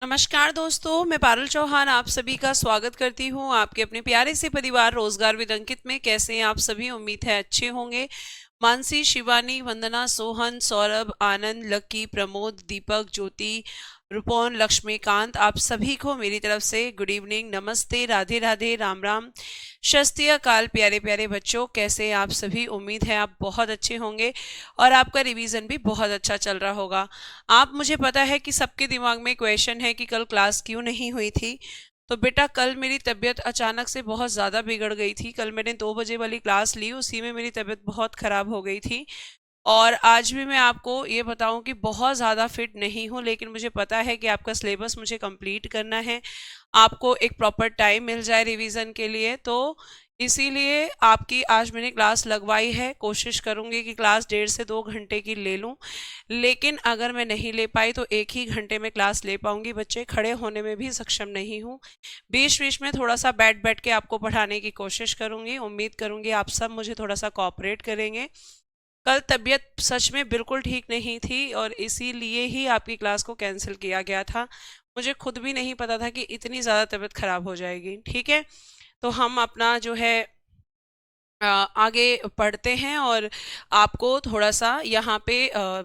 नमस्कार दोस्तों, मैं पारुल चौहान आप सभी का स्वागत करती हूँ आपके अपने प्यारे से परिवार रोजगार विद अंकित में। कैसे हैं आप सभी? उम्मीद है अच्छे होंगे। मानसी, शिवानी, वंदना, सोहन, सौरभ, आनंद, लकी, प्रमोद, दीपक, ज्योति, रुपौन, लक्ष्मीकांत, आप सभी को मेरी तरफ से गुड इवनिंग, नमस्ते, राधे राधे, राम राम, शस्त्रीय अकाल। प्यारे प्यारे बच्चों, कैसे हैं आप सभी? उम्मीद है आप बहुत अच्छे होंगे और आपका रिवीजन भी बहुत अच्छा चल रहा होगा। आप, मुझे पता है कि सबके दिमाग में क्वेश्चन है कि कल क्लास क्यों नहीं हुई थी। तो बेटा, कल मेरी तबीयत अचानक से बहुत ज़्यादा बिगड़ गई थी। कल मैंने 2 बजे वाली क्लास ली, उसी में मेरी तबीयत बहुत ख़राब हो गई थी। और आज भी मैं आपको ये बताऊं कि बहुत ज़्यादा फिट नहीं हूँ, लेकिन मुझे पता है कि आपका सिलेबस मुझे कंप्लीट करना है, आपको एक प्रॉपर टाइम मिल जाए रिवीजन के लिए। तो इसीलिए आपकी आज मैंने क्लास लगवाई है। कोशिश करूंगी कि क्लास 1.5 से 2 घंटे की ले लूं, लेकिन अगर मैं नहीं ले पाई तो 1 ही घंटे में क्लास ले पाऊंगी। बच्चे, खड़े होने में भी सक्षम नहीं हूँ। बीच बीच में थोड़ा सा बैठ बैठ के आपको पढ़ाने की कोशिश करूंगी। उम्मीद करूंगी आप सब मुझे थोड़ा सा कोऑपरेट करेंगे। कल तबीयत सच में बिल्कुल ठीक नहीं थी और इसीलिए ही आपकी क्लास को कैंसिल किया गया था। मुझे खुद भी नहीं पता था कि इतनी ज़्यादा तबीयत खराब हो जाएगी। ठीक है, तो हम अपना जो है आगे पढ़ते हैं और आपको थोड़ा सा यहाँ पे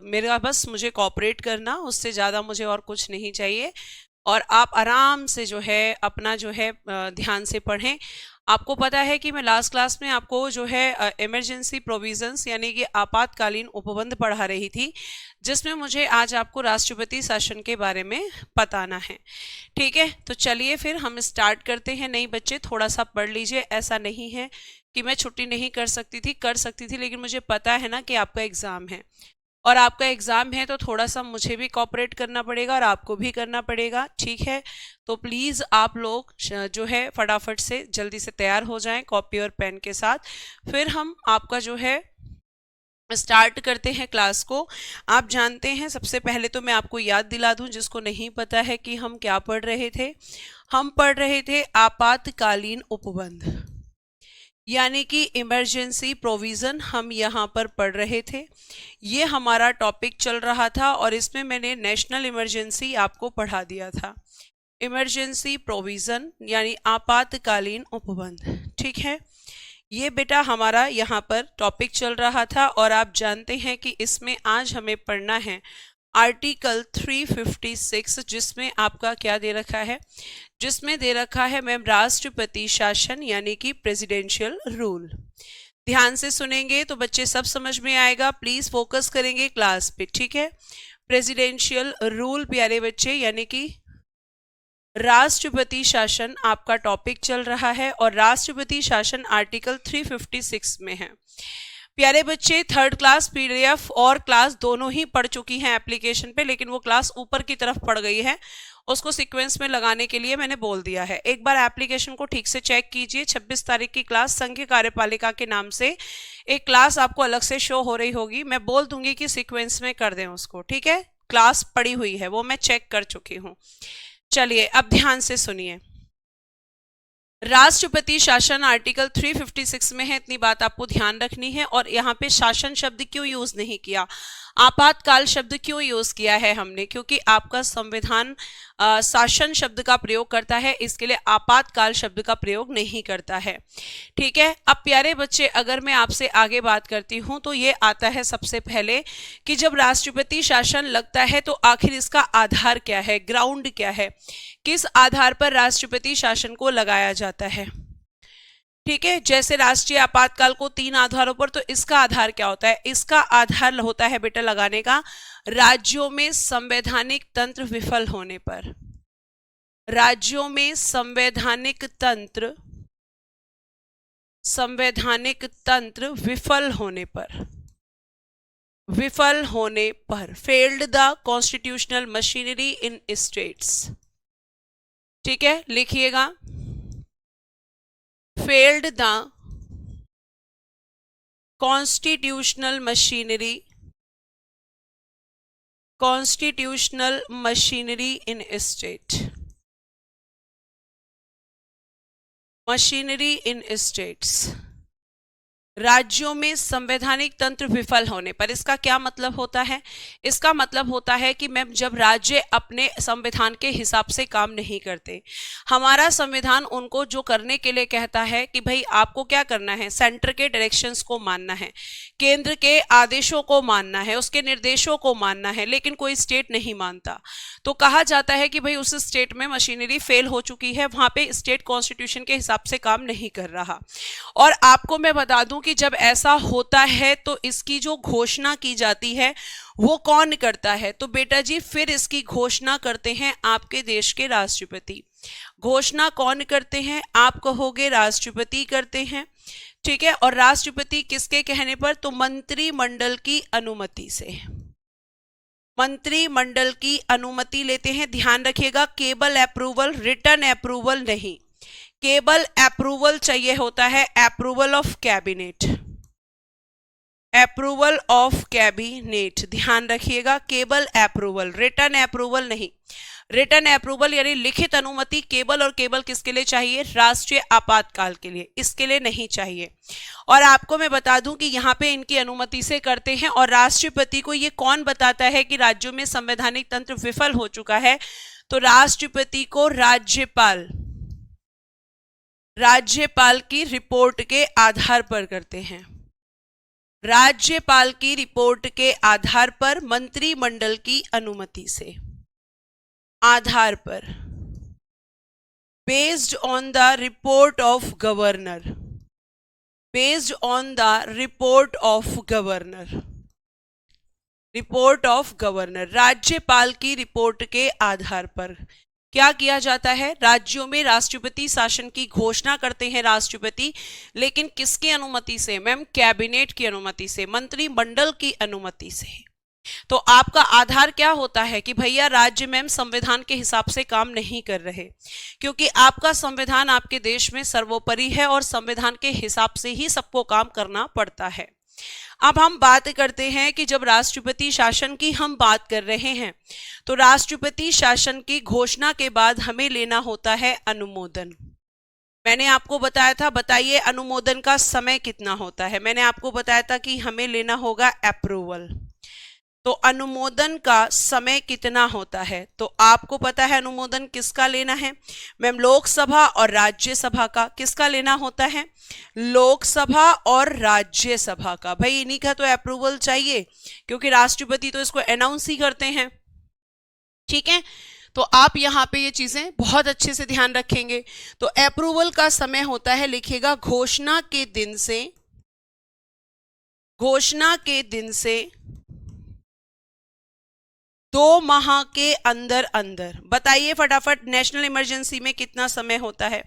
मेरा बस मुझे कोऑपरेट करना, उससे ज़्यादा मुझे और कुछ नहीं चाहिए। और आप आराम से जो है अपना जो है ध्यान से पढ़ें। आपको पता है कि मैं लास्ट क्लास में आपको जो है इमरजेंसी प्रोविजंस यानी कि आपातकालीन उपबंध पढ़ा रही थी, जिसमें मुझे आज आपको राष्ट्रपति शासन के बारे में बताना है। ठीक है, तो चलिए फिर हम स्टार्ट करते हैं। नहीं बच्चे, थोड़ा सा पढ़ लीजिए। ऐसा नहीं है कि मैं छुट्टी नहीं कर सकती थी, लेकिन मुझे पता है ना कि आपका एग्ज़ाम है, और आपका एग्ज़ाम है तो थोड़ा सा मुझे भी कॉपरेट करना पड़ेगा और आपको भी करना पड़ेगा। ठीक है, तो प्लीज़ आप लोग जो है फटाफट से जल्दी से तैयार हो जाएं कॉपी और पेन के साथ। फिर हम आपका जो है स्टार्ट करते हैं क्लास को। आप जानते हैं, सबसे पहले तो मैं आपको याद दिला दूं जिसको नहीं पता है कि हम क्या पढ़ रहे थे। हम पढ़ रहे थे आपातकालीन उपबंध, यानी कि इमरजेंसी प्रोविज़न हम यहाँ पर पढ़ रहे थे। ये हमारा टॉपिक चल रहा था और इसमें मैंने नेशनल इमरजेंसी आपको पढ़ा दिया था। इमरजेंसी प्रोविज़न यानी आपातकालीन उपबंध। ठीक है, ये बेटा हमारा यहाँ पर टॉपिक चल रहा था और आप जानते हैं कि इसमें आज हमें पढ़ना है आर्टिकल 356, जिसमें आपका क्या दे रखा है, जिसमें दे रखा है मैम राष्ट्रपति शासन यानी कि प्रेसिडेंशियल रूल। ध्यान से सुनेंगे तो बच्चे सब समझ में आएगा। प्लीज फोकस करेंगे क्लास पे। ठीक है, प्रेसिडेंशियल रूल प्यारे बच्चे यानी कि राष्ट्रपति शासन आपका टॉपिक चल रहा है और राष्ट्रपति शासन आर्टिकल 356 में है। प्यारे बच्चे, थर्ड क्लास पीडीएफ और क्लास दोनों ही पढ़ चुकी हैं एप्लीकेशन पे, लेकिन वो क्लास ऊपर की तरफ पड़ गई है, उसको सीक्वेंस में लगाने के लिए मैंने बोल दिया है। एक बार एप्लीकेशन को ठीक से चेक कीजिए। 26 तारीख की क्लास संघ कार्यपालिका के नाम से एक क्लास आपको अलग से शो हो रही होगी। मैं बोल दूंगी कि सीक्वेंस में कर दें उसको। ठीक है, क्लास पड़ी हुई है, वो मैं चेक कर चुकी हूँ। चलिए अब ध्यान से सुनिए। राष्ट्रपति शासन आर्टिकल 356 में है, इतनी बात आपको ध्यान रखनी है। और यहाँ पे शासन शब्द क्यों यूज नहीं किया, आपातकाल शब्द क्यों यूज किया है हमने, क्योंकि आपका संविधान शासन शब्द का प्रयोग करता है, इसके लिए आपातकाल शब्द का प्रयोग नहीं करता है। ठीक है, अब प्यारे बच्चे अगर मैं आपसे आगे बात करती हूं तो ये आता है सबसे पहले कि जब राष्ट्रपति शासन लगता है तो आखिर इसका आधार क्या है, ग्राउंड क्या है, किस आधार पर राष्ट्रपति शासन को लगाया जाता है। ठीक है, जैसे राष्ट्रीय आपातकाल को 3 आधारों पर, तो इसका आधार क्या होता है, इसका आधार होता है बेटा लगाने का राज्यों में संवैधानिक तंत्र विफल होने पर। राज्यों में संवैधानिक तंत्र विफल होने पर, failed the constitutional machinery in states. ठीक है, लिखिएगा, failed the constitutional machinery in states. राज्यों में संवैधानिक तंत्र विफल होने पर। इसका क्या मतलब होता है? इसका मतलब होता है कि मैम जब राज्य अपने संविधान के हिसाब से काम नहीं करते, हमारा संविधान उनको जो करने के लिए कहता है कि भाई आपको क्या करना है, सेंटर के डायरेक्शंस को मानना है, केंद्र के आदेशों को मानना है, उसके निर्देशों को मानना है, लेकिन कोई स्टेट नहीं मानता, तो कहा जाता है कि भाई उस स्टेट में मशीनरी फेल हो चुकी है, वहां पे स्टेट कॉन्स्टिट्यूशन के हिसाब से काम नहीं कर रहा। और आपको मैं बता दूं कि जब ऐसा होता है तो इसकी जो घोषणा की जाती है वो कौन करता है? तो बेटा जी फिर इसकी घोषणा करते हैं आपके देश के राष्ट्रपति। घोषणा कौन करते हैं? आप कहोगे राष्ट्रपति करते हैं, ठीक है। और राष्ट्रपति किसके कहने पर? तो मंत्रिमंडल की अनुमति से, मंत्रिमंडल की अनुमति लेते हैं। ध्यान रखिएगा, केवल अप्रूवल, रिटर्न अप्रूवल नहीं, केवल अप्रूवल चाहिए होता है, approval of cabinet, approval of cabinet. ध्यान रखिएगा, केवल अप्रूवल, रिटर्न अप्रूवल नहीं। रिटर्न अप्रूवल यानी लिखित अनुमति केवल और केवल किसके लिए चाहिए? राष्ट्रीय आपातकाल के लिए, इसके लिए नहीं चाहिए। और आपको मैं बता दूं कि यहाँ पे इनकी अनुमति से करते हैं। और राष्ट्रपति को ये कौन बताता है कि राज्यों में संवैधानिक तंत्र विफल हो चुका है? तो राष्ट्रपति को राज्यपाल, राज्यपाल की रिपोर्ट के आधार पर करते हैं। राज्यपाल की रिपोर्ट के आधार पर, मंत्रिमंडल की अनुमति से आधार पर, based on the report of governor, based on the report of governor, report of governor, राज्यपाल की रिपोर्ट के आधार पर क्या किया जाता है? राज्यों में राष्ट्रपति शासन की घोषणा करते हैं राष्ट्रपति, लेकिन किसकी अनुमति से? मैम कैबिनेट की अनुमति से, मंत्रिमंडल की अनुमति से। तो आपका आधार क्या होता है कि भैया राज्य मैम संविधान के हिसाब से काम नहीं कर रहे, क्योंकि आपका संविधान आपके देश में सर्वोपरि है और संविधान के हिसाब से ही सबको काम करना पड़ता है। अब हम बात करते हैं कि जब राष्ट्रपति शासन की हम बात कर रहे हैं तो राष्ट्रपति शासन की घोषणा के बाद हमें लेना होता है अनुमोदन। मैंने आपको बताया था, बताइए अनुमोदन का समय कितना होता है? मैंने आपको बताया था कि हमें लेना होगा अप्रूवल। तो अनुमोदन का समय कितना होता है? तो आपको पता है अनुमोदन किसका लेना है? मैम लोकसभा और राज्यसभा का। किसका लेना होता है? लोकसभा और राज्यसभा का। भाई इन्हीं का तो अप्रूवल चाहिए, क्योंकि राष्ट्रपति तो इसको अनाउंस ही करते हैं, ठीक है। तो आप यहाँ पे ये चीजें बहुत अच्छे से ध्यान रखेंगे। तो अप्रूवल का समय होता है, लिखिएगा घोषणा के दिन से, घोषणा के दिन से 2 माह के अंदर अंदर। बताइए फटाफट, नेशनल इमरजेंसी में कितना समय होता है?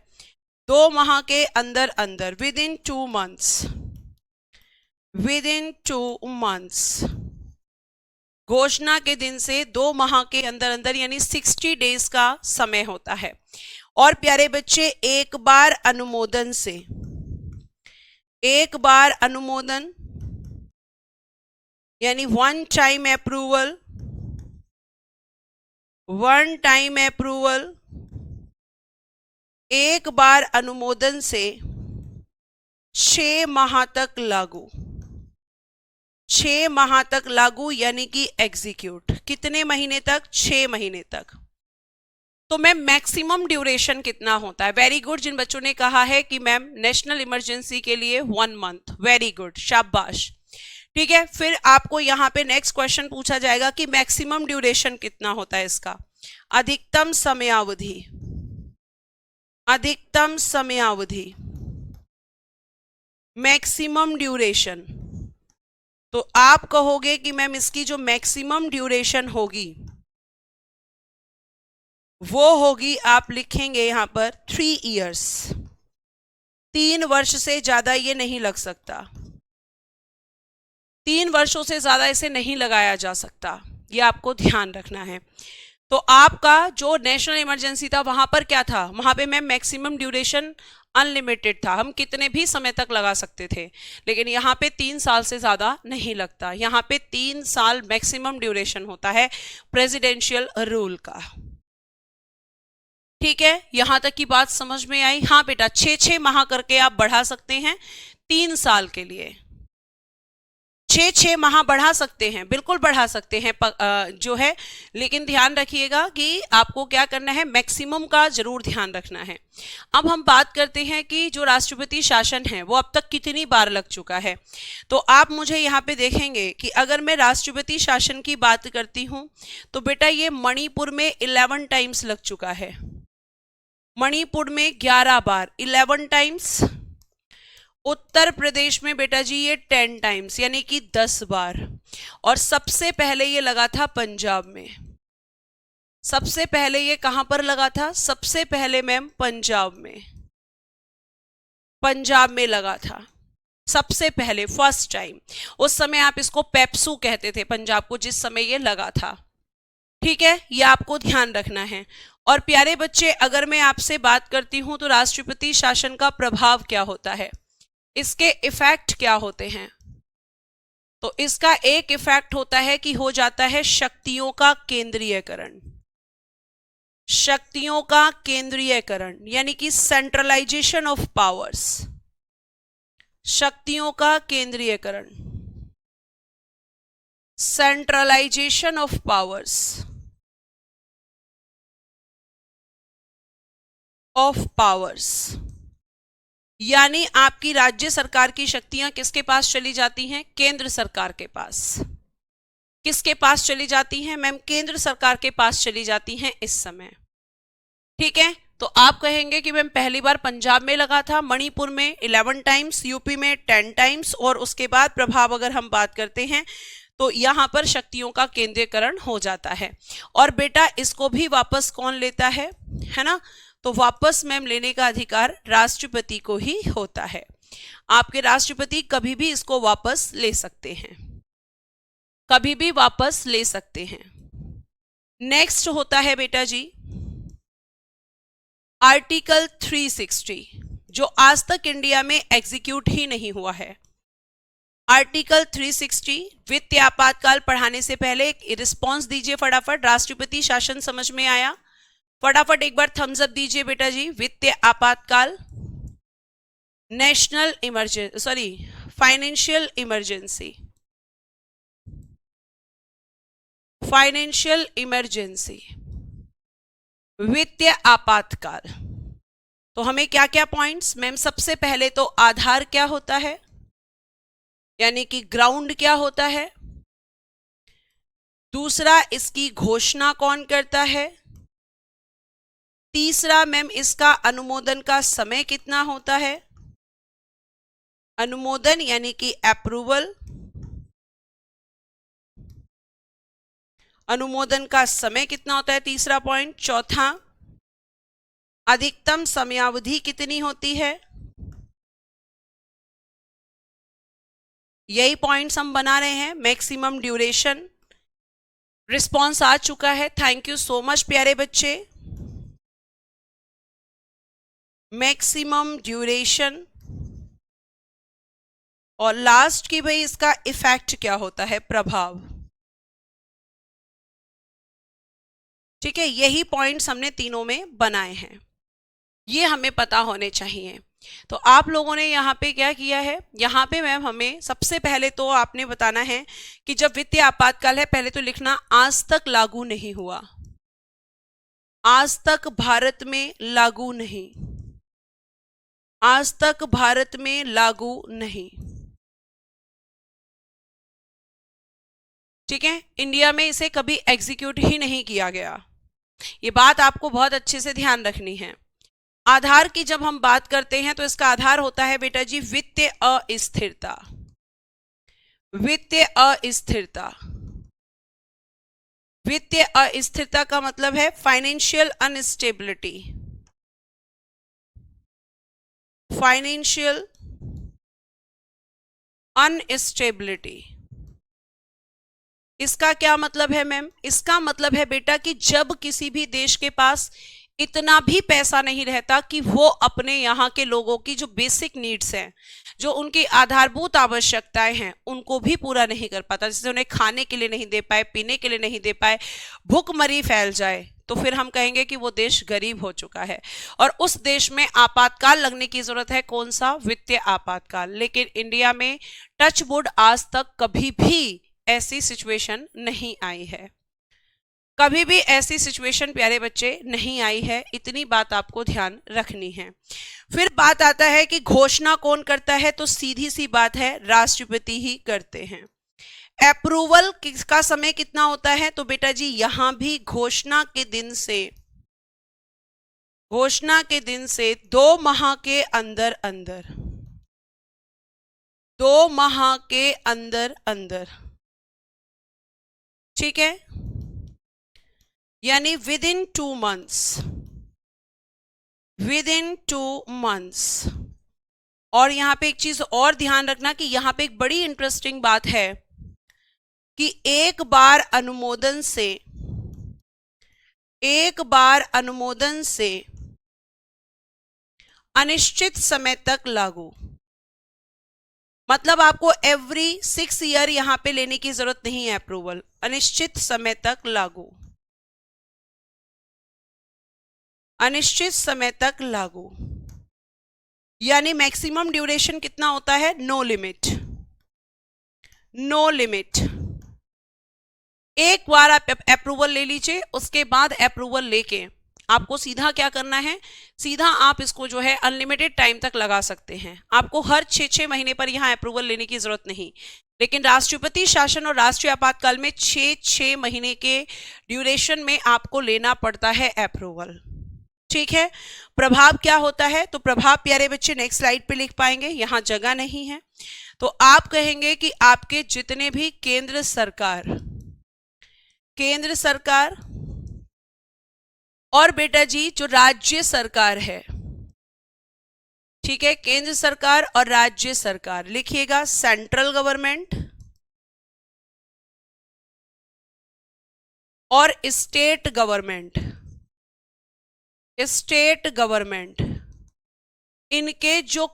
2 माह के अंदर अंदर, with in 2 months, with in 2 months. घोषणा के दिन से 2 माह के अंदर अंदर यानी 60 डेज का समय होता है। और प्यारे बच्चे एक बार अनुमोदन से, एक बार अनुमोदन यानी 1 टाइम अप्रूवल, 1 टाइम अप्रूवल, एक बार अनुमोदन से 6 माह तक लागू, 6 माह तक लागू यानी कि एग्जीक्यूट। कितने महीने तक? 6 महीने तक। तो मैम मैक्सिमम ड्यूरेशन कितना होता है? वेरी गुड, जिन बच्चों ने कहा है कि मैम नेशनल इमरजेंसी के लिए 1 मंथ, वेरी गुड, शाबाश, ठीक है। फिर आपको यहाँ पे नेक्स्ट क्वेश्चन पूछा जाएगा कि मैक्सिमम ड्यूरेशन कितना होता है इसका? अधिकतम समयावधि, अधिकतम समयावधि, मैक्सिमम ड्यूरेशन। तो आप कहोगे कि मैम इसकी जो मैक्सिमम ड्यूरेशन होगी वो होगी, आप लिखेंगे यहां पर 3 इयर्स, 3 वर्ष से ज्यादा ये नहीं लग सकता, 3 वर्षों से ज्यादा इसे नहीं लगाया जा सकता, ये आपको ध्यान रखना है। तो आपका जो नेशनल इमरजेंसी था वहां पर क्या था? वहां पे मैम मैक्सिमम ड्यूरेशन अनलिमिटेड था, हम कितने भी समय तक लगा सकते थे, लेकिन यहाँ पे 3 साल से ज्यादा नहीं लगता। यहाँ पे 3 साल मैक्सिमम ड्यूरेशन होता है प्रेसिडेंशियल रूल का, ठीक है। यहां तक की बात समझ में आई? हाँ बेटा, 6-6 माह करके आप बढ़ा सकते हैं, 3 साल के लिए 6 माह बढ़ा सकते हैं, बिल्कुल बढ़ा सकते हैं जो है, लेकिन ध्यान रखिएगा कि आपको क्या करना है, मैक्सिमम का जरूर ध्यान रखना है। अब हम बात करते हैं कि जो राष्ट्रपति शासन है वो अब तक कितनी बार लग चुका है। तो आप मुझे यहाँ पे देखेंगे कि अगर मैं राष्ट्रपति शासन की बात करती हूँ तो बेटा ये मणिपुर में 11 टाइम्स लग चुका है, मणिपुर में 11 बार 11 टाइम्स। उत्तर प्रदेश में बेटा जी ये 10 टाइम्स यानी कि 10 बार। और सबसे पहले ये लगा था पंजाब में, सबसे पहले ये कहां पर लगा था, सबसे पहले मैम पंजाब में, पंजाब में लगा था सबसे पहले, फर्स्ट टाइम। उस समय आप इसको पेप्सू कहते थे पंजाब को, जिस समय ये लगा था। ठीक है, ये आपको ध्यान रखना है। और प्यारे बच्चे, अगर मैं आपसे बात करती हूं तो राष्ट्रपति शासन का प्रभाव क्या होता है, इसके इफेक्ट क्या होते हैं, तो इसका एक इफेक्ट होता है कि हो जाता है शक्तियों का केंद्रीयकरण, शक्तियों का केंद्रीयकरण यानी कि सेंट्रलाइजेशन ऑफ पावर्स, शक्तियों का केंद्रीयकरण, सेंट्रलाइजेशन ऑफ पावर्स, यानी आपकी राज्य सरकार की शक्तियां किसके पास चली जाती हैं, केंद्र सरकार के पास। किसके पास चली जाती हैं मैम, केंद्र सरकार के पास चली जाती हैं इस समय। ठीक है, तो आप कहेंगे कि मैम पहली बार पंजाब में लगा था, मणिपुर में 11 टाइम्स, यूपी में 10 टाइम्स, और उसके बाद प्रभाव अगर हम बात करते हैं तो यहां पर शक्तियों का केंद्रीकरण हो जाता है। और बेटा इसको भी वापस कौन लेता है ना, तो वापस मैम लेने का अधिकार राष्ट्रपति को ही होता है। आपके राष्ट्रपति कभी भी इसको वापस ले सकते हैं, कभी भी वापस ले सकते हैं। नेक्स्ट होता है बेटा जी आर्टिकल 360, जो आज तक इंडिया में एग्जीक्यूट ही नहीं हुआ है। आर्टिकल 360 वित्तीय आपातकाल पढ़ाने से पहले एक रिस्पॉन्स दीजिए फटाफट, राष्ट्रपति शासन समझ में आया, फटाफट एक बार थम्स अप दीजिए बेटा जी। वित्तीय आपातकाल, national emergency, financial emergency, financial emergency, वित्तीय आपातकाल। तो हमें क्या क्या पॉइंट्स मैम, सबसे पहले तो आधार क्या होता है, यानी कि ग्राउंड क्या होता है। दूसरा, इसकी घोषणा कौन करता है। तीसरा मैम, इसका अनुमोदन का समय कितना होता है, अनुमोदन यानी कि अप्रूवल, अनुमोदन का समय कितना होता है, तीसरा पॉइंट। चौथा, अधिकतम समयावधि कितनी होती है। यही पॉइंट्स हम बना रहे हैं, मैक्सिमम ड्यूरेशन। रिस्पॉन्स आ चुका है, थैंक यू सो मच प्यारे बच्चे। मैक्सिमम ड्यूरेशन, और लास्ट की भाई इसका इफेक्ट क्या होता है, प्रभाव। ठीक है, यही पॉइंट्स हमने तीनों में बनाए हैं, ये हमें पता होने चाहिए। तो आप लोगों ने यहाँ पे क्या किया है, यहाँ पे मैम हमें सबसे पहले तो आपने बताना है कि जब वित्तीय आपातकाल है, पहले तो लिखना आज तक लागू नहीं हुआ, आज तक भारत में लागू नहीं, आज तक भारत में लागू नहीं। ठीक है, इंडिया में इसे कभी एग्जीक्यूट ही नहीं किया गया, ये बात आपको बहुत अच्छे से ध्यान रखनी है। आधार की जब हम बात करते हैं तो इसका आधार होता है बेटा जी वित्तीय अस्थिरता, वित्तीय अस्थिरता। वित्तीय अस्थिरता का मतलब है फाइनेंशियल अनस्टेबिलिटी, फाइनेंशियल अनस्टेबिलिटी। इसका क्या मतलब है मैम, इसका मतलब है बेटा कि जब किसी भी देश के पास इतना भी पैसा नहीं रहता कि वो अपने यहाँ के लोगों की जो बेसिक नीड्स हैं, जो उनकी आधारभूत आवश्यकताएं हैं, उनको भी पूरा नहीं कर पाता। जैसे उन्हें खाने के लिए नहीं दे पाए, पीने के लिए नहीं दे पाए, भूखमरी फैल जाए, तो फिर हम कहेंगे कि वो देश गरीब हो चुका है और उस देश में आपातकाल लगने की जरूरत है। कौन सा? वित्तीय आपातकाल। लेकिन इंडिया में टच वुड आज तक कभी भी ऐसी सिचुएशन नहीं आई है, कभी भी ऐसी सिचुएशन प्यारे बच्चे नहीं आई है। इतनी बात आपको ध्यान रखनी है। फिर बात आता है कि घोषणा कौन करता है, तो सीधी सी बात है, राष्ट्रपति ही करते हैं। अप्रूवल का समय कितना होता है, तो बेटा जी यहां भी घोषणा के दिन से 2 माह के अंदर अंदर 2 माह के अंदर अंदर, ठीक है, यानी विद इन 2 मंथ्स। और यहां पे एक चीज और ध्यान रखना कि यहां पे एक बड़ी इंटरेस्टिंग बात है कि एक बार अनुमोदन से अनिश्चित समय तक लागू, मतलब आपको एवरी 6 ईयर यहां पे लेने की जरूरत नहीं है अप्रूवल, अनिश्चित समय तक लागू, अनिश्चित समय तक लागू, यानी मैक्सिमम ड्यूरेशन कितना होता है? No limit. एक बार आप अप्रूवल ले लीजिए, उसके बाद अप्रूवल लेके आपको सीधा क्या करना है, सीधा आप इसको जो है अनलिमिटेड टाइम तक लगा सकते हैं। आपको हर 6-6 महीने पर यहां अप्रूवल लेने की जरूरत नहीं, लेकिन राष्ट्रपति शासन और राष्ट्रीय आपातकाल में 6-6 महीने के ड्यूरेशन में आपको लेना पड़ता है अप्रूवल, ठीक है। प्रभाव क्या होता है, तो प्रभाव प्यारे बच्चे नेक्स्ट स्लाइड पे लिख पाएंगे, यहां जगह नहीं है, तो आप कहेंगे कि आपके जितने भी केंद्र सरकार और बेटा जी जो राज्य सरकार है, ठीक है, केंद्र सरकार और राज्य सरकार, लिखिएगा सेंट्रल गवर्नमेंट और स्टेट गवर्नमेंट, इनके जो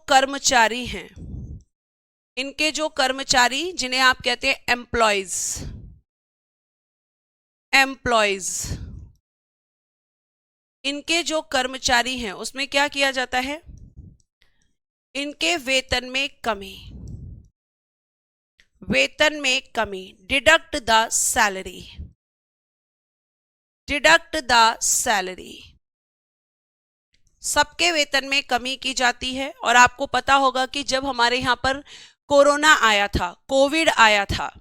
कर्मचारी जिन्हें आप कहते हैं एम्प्लॉयज, इनके जो कर्मचारी हैं उसमें क्या किया जाता है, इनके वेतन में कमी, डिडक्ट द सैलरी, सबके वेतन में कमी की जाती है। और आपको पता होगा कि जब हमारे यहां पर कोविड आया था,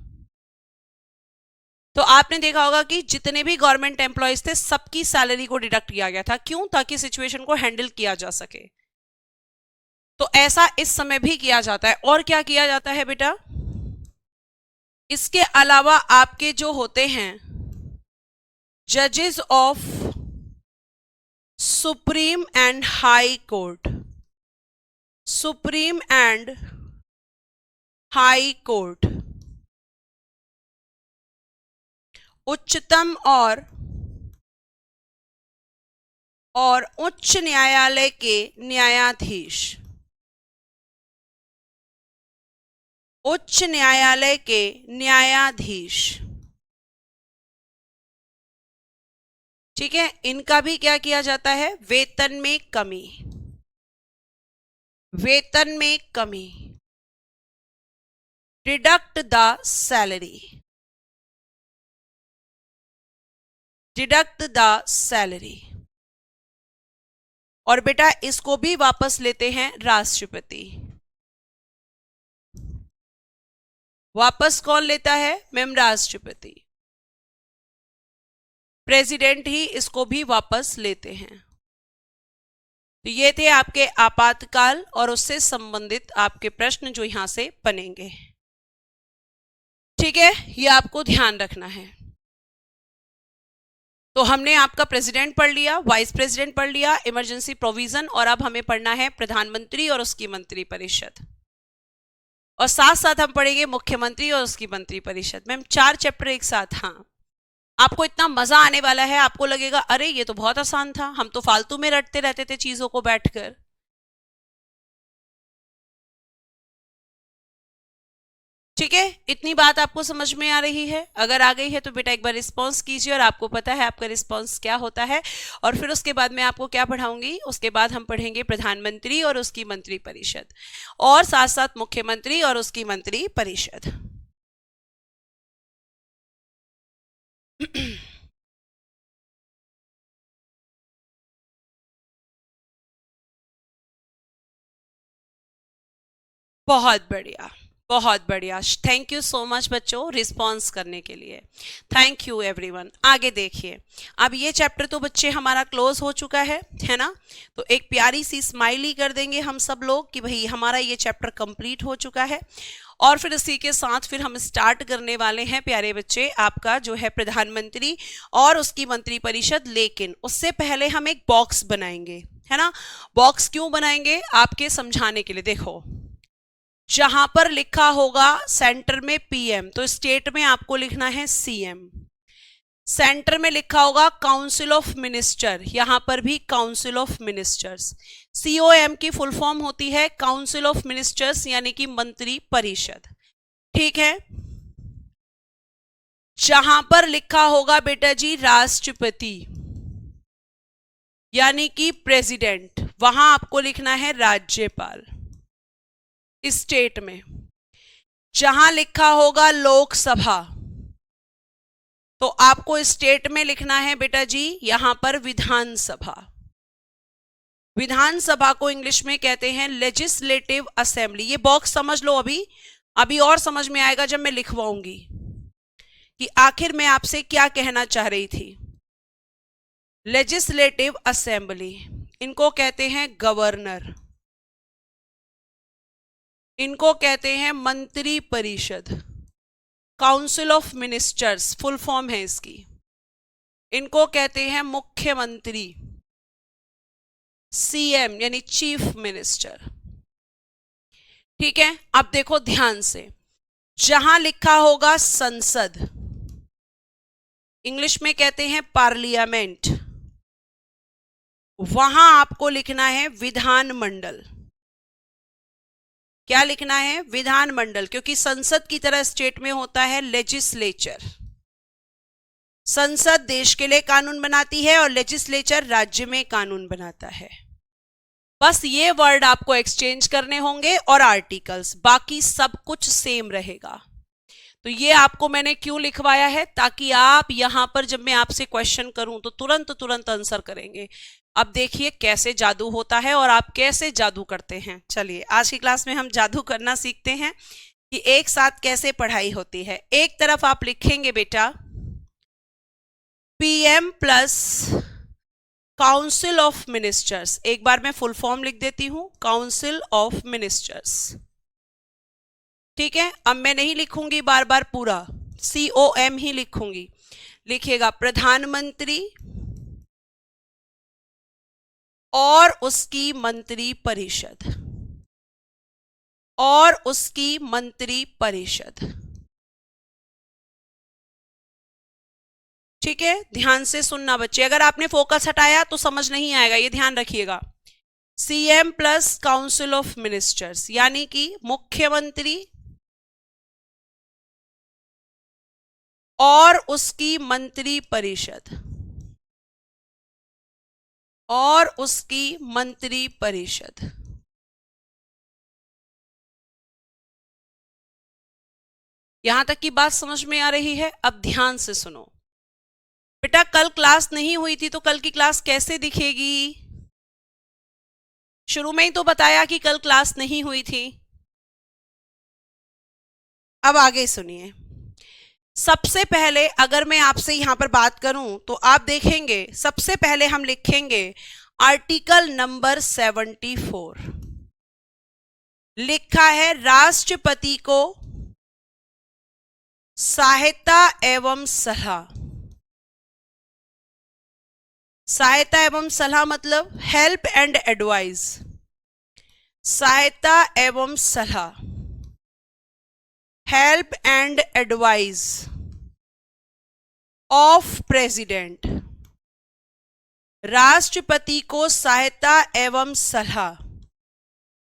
तो आपने देखा होगा कि जितने भी गवर्नमेंट एम्प्लॉयज थे सबकी सैलरी को डिडक्ट किया गया था। क्यों? ताकि सिचुएशन को हैंडल किया जा सके। तो ऐसा इस समय भी किया जाता है। और क्या किया जाता है बेटा, इसके अलावा आपके जो होते हैं जजेस of supreme and high court, उच्चतम और उच्च न्यायालय के न्यायाधीश, ठीक है, इनका भी क्या किया जाता है, वेतन में कमी, डिडक्ट द सैलरी। और बेटा इसको भी वापस लेते हैं राष्ट्रपति। वापस कौन लेता है? मैम राष्ट्रपति। प्रेसिडेंट ही इसको भी वापस लेते हैं। तो ये थे आपके आपातकाल और उससे संबंधित आपके प्रश्न जो यहां से बनेंगे, ठीक है, ये आपको ध्यान रखना है। तो हमने आपका प्रेसिडेंट पढ़ लिया, वाइस प्रेसिडेंट पढ़ लिया, इमरजेंसी प्रोविजन, और अब हमें पढ़ना है प्रधानमंत्री और उसकी मंत्रिपरिषद, और साथ साथ हम पढ़ेंगे मुख्यमंत्री और उसकी मंत्रिपरिषद। मैम 4 चैप्टर एक साथ। हाँ, आपको इतना मजा आने वाला है, आपको लगेगा अरे ये तो बहुत आसान था, हम तो फालतू में रटते रहते थे चीजों को बैठकर। ठीक है, इतनी बात आपको समझ में आ रही है? अगर आ गई है तो बेटा एक बार रिस्पॉन्स कीजिए और आपको पता है आपका रिस्पॉन्स क्या होता है। और फिर उसके बाद मैं आपको क्या पढ़ाऊंगी, उसके बाद हम पढ़ेंगे प्रधानमंत्री और उसकी मंत्री परिषद और साथ साथ मुख्यमंत्री और उसकी मंत्री परिषद। बहुत बढ़िया, बहुत बढ़िया। थैंक यू सो मच बच्चों रिस्पॉन्स करने के लिए। Thank you everyone. आगे देखिए, अब ये चैप्टर तो बच्चे हमारा क्लोज हो चुका है ना? तो एक प्यारी सी स्माइली कर देंगे हम सब लोग कि भाई हमारा ये चैप्टर कंप्लीट हो चुका है। और फिर इसी के साथ फिर हम स्टार्ट करने वाले हैं प्यारे बच्चे आपका जो है प्रधानमंत्री और उसकी मंत्री परिषद। लेकिन उससे पहले हम एक बॉक्स बनाएंगे, है ना? बॉक्स क्यों बनाएंगे? आपके समझाने के लिए। देखो, जहां पर लिखा होगा सेंटर में पीएम तो स्टेट में आपको लिखना है सीएम। सेंटर में लिखा होगा काउंसिल ऑफ मिनिस्टर, यहां पर भी काउंसिल ऑफ मिनिस्टर्स। सीओएम की फुल फॉर्म होती है काउंसिल ऑफ मिनिस्टर्स यानी कि मंत्री परिषद। ठीक है, जहां पर लिखा होगा बेटा जी राष्ट्रपति यानी कि प्रेसिडेंट, वहां आपको लिखना है राज्यपाल। स्टेट में जहां लिखा होगा लोकसभा तो आपको स्टेट में लिखना है बेटा जी यहां पर विधानसभा। विधानसभा को इंग्लिश में कहते हैं लेजिस्लेटिव असेंबली। ये बॉक्स समझ लो, अभी और समझ में आएगा जब मैं लिखवाऊंगी कि आखिर मैं आपसे क्या कहना चाह रही थी। लेजिस्लेटिव असेंबली, इनको कहते हैं गवर्नर, इनको कहते हैं मंत्री परिषद, council of ministers full form है इसकी, इनको कहते हैं मुख्यमंत्री, सीएम यानी चीफ मिनिस्टर। ठीक है, अब देखो ध्यान से, जहां लिखा होगा संसद, इंग्लिश में कहते हैं पार्लियामेंट, वहां आपको लिखना है विधानमंडल। क्या लिखना है? विधानमंडल, क्योंकि संसद की तरह स्टेट में होता है लेजिस्लेचर। संसद देश के लिए कानून बनाती है और लेजिस्लेचर राज्य में कानून बनाता है। बस ये वर्ड आपको एक्सचेंज करने होंगे और आर्टिकल्स, बाकी सब कुछ सेम रहेगा। तो ये आपको मैंने क्यों लिखवाया है? ताकि आप यहां पर जब मैं आपसे क्वेश्चन करूं तो तुरंत आंसर करेंगे। अब देखिए कैसे जादू होता है और आप कैसे जादू करते हैं। चलिए आज की क्लास में हम जादू करना सीखते हैं कि एक साथ कैसे पढ़ाई होती है। एक तरफ आप लिखेंगे बेटा PM plus council of ministers. एक बार मैं फुल फॉर्म लिख देती हूं, काउंसिल ऑफ मिनिस्टर्स। ठीक है, अब मैं नहीं लिखूंगी बार बार पूरा, COM ही लिखूंगी। लिखिएगा प्रधानमंत्री और उसकी मंत्री परिषद, और उसकी मंत्री परिषद। ठीक है, ध्यान से सुनना बच्चे, अगर आपने फोकस हटाया तो समझ नहीं आएगा, ये ध्यान रखिएगा। CM plus council of ministers यानी कि मुख्यमंत्री और उसकी मंत्री परिषद, और उसकी मंत्री परिषद। यहां तक की बात समझ में आ रही है? अब ध्यान से सुनो बेटा, कल क्लास नहीं हुई थी तो कल की क्लास कैसे दिखेगी? शुरू में ही तो बताया कि कल क्लास नहीं हुई थी। अब आगे सुनिए, सबसे पहले अगर मैं आपसे यहां पर बात करूं तो आप देखेंगे सबसे पहले हम लिखेंगे आर्टिकल नंबर 74। लिखा है राष्ट्रपति को सहायता एवं सलाह। सहायता एवं सलाह मतलब हेल्प एंड एडवाइस। सहायता एवं सलाह, help and advice of president. राष्ट्रपति को सहायता एवं सलाह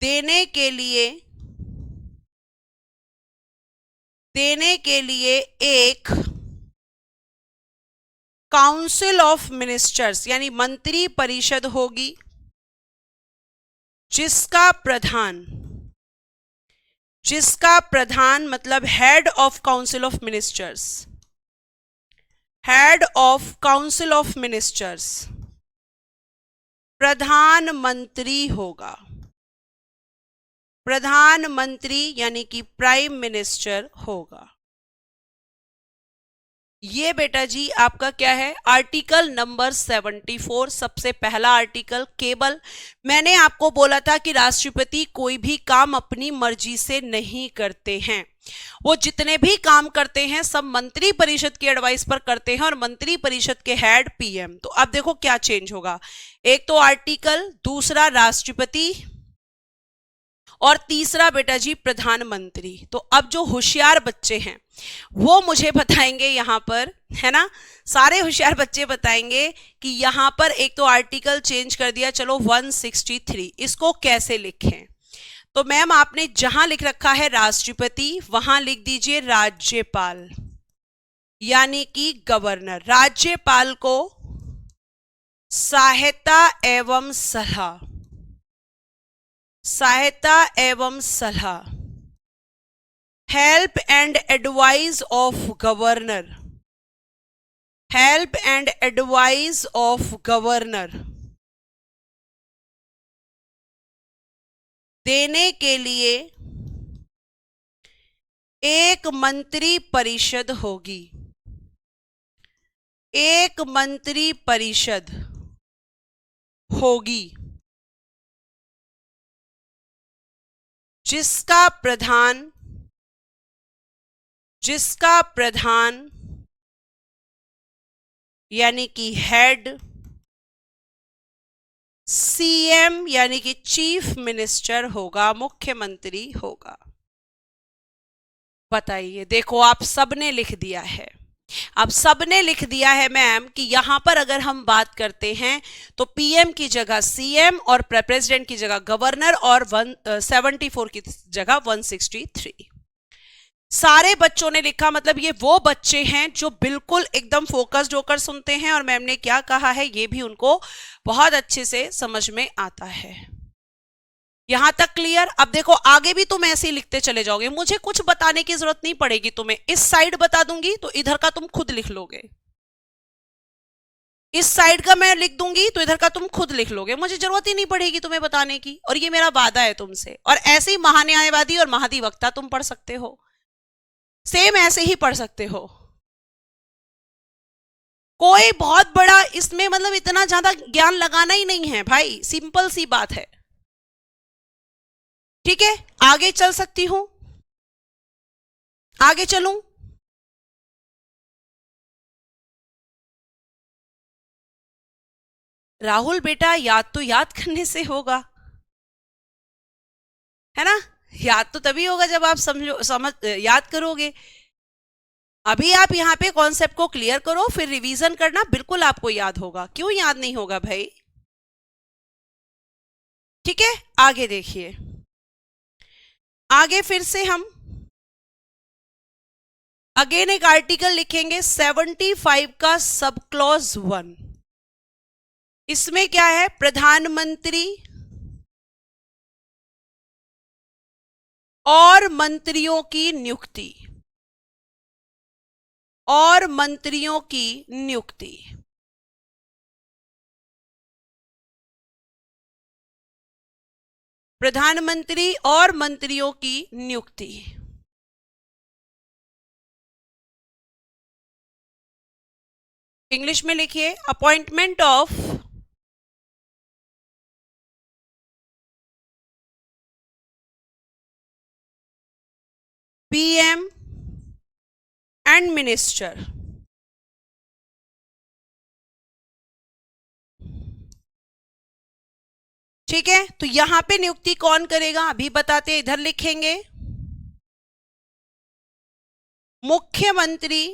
देने के लिए देने के लिए एक काउंसिल ऑफ मिनिस्टर्स यानी मंत्री परिषद होगी, जिसका प्रधान मतलब head of council of ministers, head of council of ministers प्रधानमंत्री होगा। प्रधानमंत्री यानी कि प्राइम मिनिस्टर होगा। ये बेटा जी आपका क्या है, आर्टिकल नंबर 74, सबसे पहला आर्टिकल। केवल मैंने आपको बोला था कि राष्ट्रपति कोई भी काम अपनी मर्जी से नहीं करते हैं, वो जितने भी काम करते हैं सब मंत्री परिषद की एडवाइस पर करते हैं, और मंत्री परिषद के हेड पीएम। तो अब देखो क्या चेंज होगा, एक तो आर्टिकल, दूसरा राष्ट्रपति, और तीसरा बेटा जी प्रधानमंत्री। तो अब जो होशियार बच्चे हैं वो मुझे बताएंगे यहां पर, है ना, सारे होशियार बच्चे बताएंगे कि यहां पर एक तो आर्टिकल चेंज कर दिया, चलो 163, इसको कैसे लिखें। तो मैम आपने जहां लिख रखा है राष्ट्रपति, वहां लिख दीजिए राज्यपाल यानी कि गवर्नर। राज्यपाल को सहायता एवं सलाह, help and advice of governor, देने के लिए एक मंत्री परिषद होगी, जिसका प्रधान यानी कि हेड सीएम यानी कि चीफ मिनिस्टर होगा, मुख्यमंत्री होगा। बताइए, देखो आप सबने लिख दिया है, आप सबने लिख दिया है मैम कि यहां पर अगर हम बात करते हैं तो पीएम की जगह सीएम और प्रेसिडेंट की जगह गवर्नर और 174 की जगह 163। सारे बच्चों ने लिखा, मतलब ये वो बच्चे हैं जो बिल्कुल एकदम फोकस्ड होकर सुनते हैं और मैम ने क्या कहा है ये भी उनको बहुत अच्छे से समझ में आता है। यहां तक क्लियर। अब देखो आगे भी तुम ऐसे ही लिखते चले जाओगे, मुझे कुछ बताने की जरूरत नहीं पड़ेगी तुम्हें। इस साइड बता दूंगी तो इधर का तुम खुद लिख लोगे, इस साइड का मैं लिख दूंगी तो इधर का तुम खुद लिख लोगे, मुझे जरूरत ही नहीं पड़ेगी तुम्हें बताने की, और ये मेरा वादा है तुमसे। और ऐसे ही महान्यायवादी और महाधिवक्ता तुम पढ़ सकते हो, सेम ऐसे ही पढ़ सकते हो। कोई बहुत बड़ा इसमें मतलब इतना ज्यादा ज्ञान लगाना ही नहीं है भाई, सिंपल सी बात है। ठीक है, आगे चल सकती हूं, आगे चलूं। राहुल बेटा याद तो याद करने से होगा, है ना, याद तो तभी होगा जब आप समझ याद करोगे। अभी आप यहां पे कॉन्सेप्ट को क्लियर करो, फिर रिवीजन करना, बिल्कुल आपको याद होगा। क्यों याद नहीं होगा भाई। ठीक है, आगे देखिए, आगे फिर से हम अगेन एक आर्टिकल लिखेंगे 75 का सब क्लॉज 1। इसमें क्या है, प्रधानमंत्री और मंत्रियों की नियुक्ति, प्रधानमंत्री और मंत्रियों की नियुक्ति। इंग्लिश में लिखिए, appointment of PM and minister. ठीक है, तो यहां पे नियुक्ति कौन करेगा अभी बताते हैं, इधर लिखेंगे मुख्यमंत्री।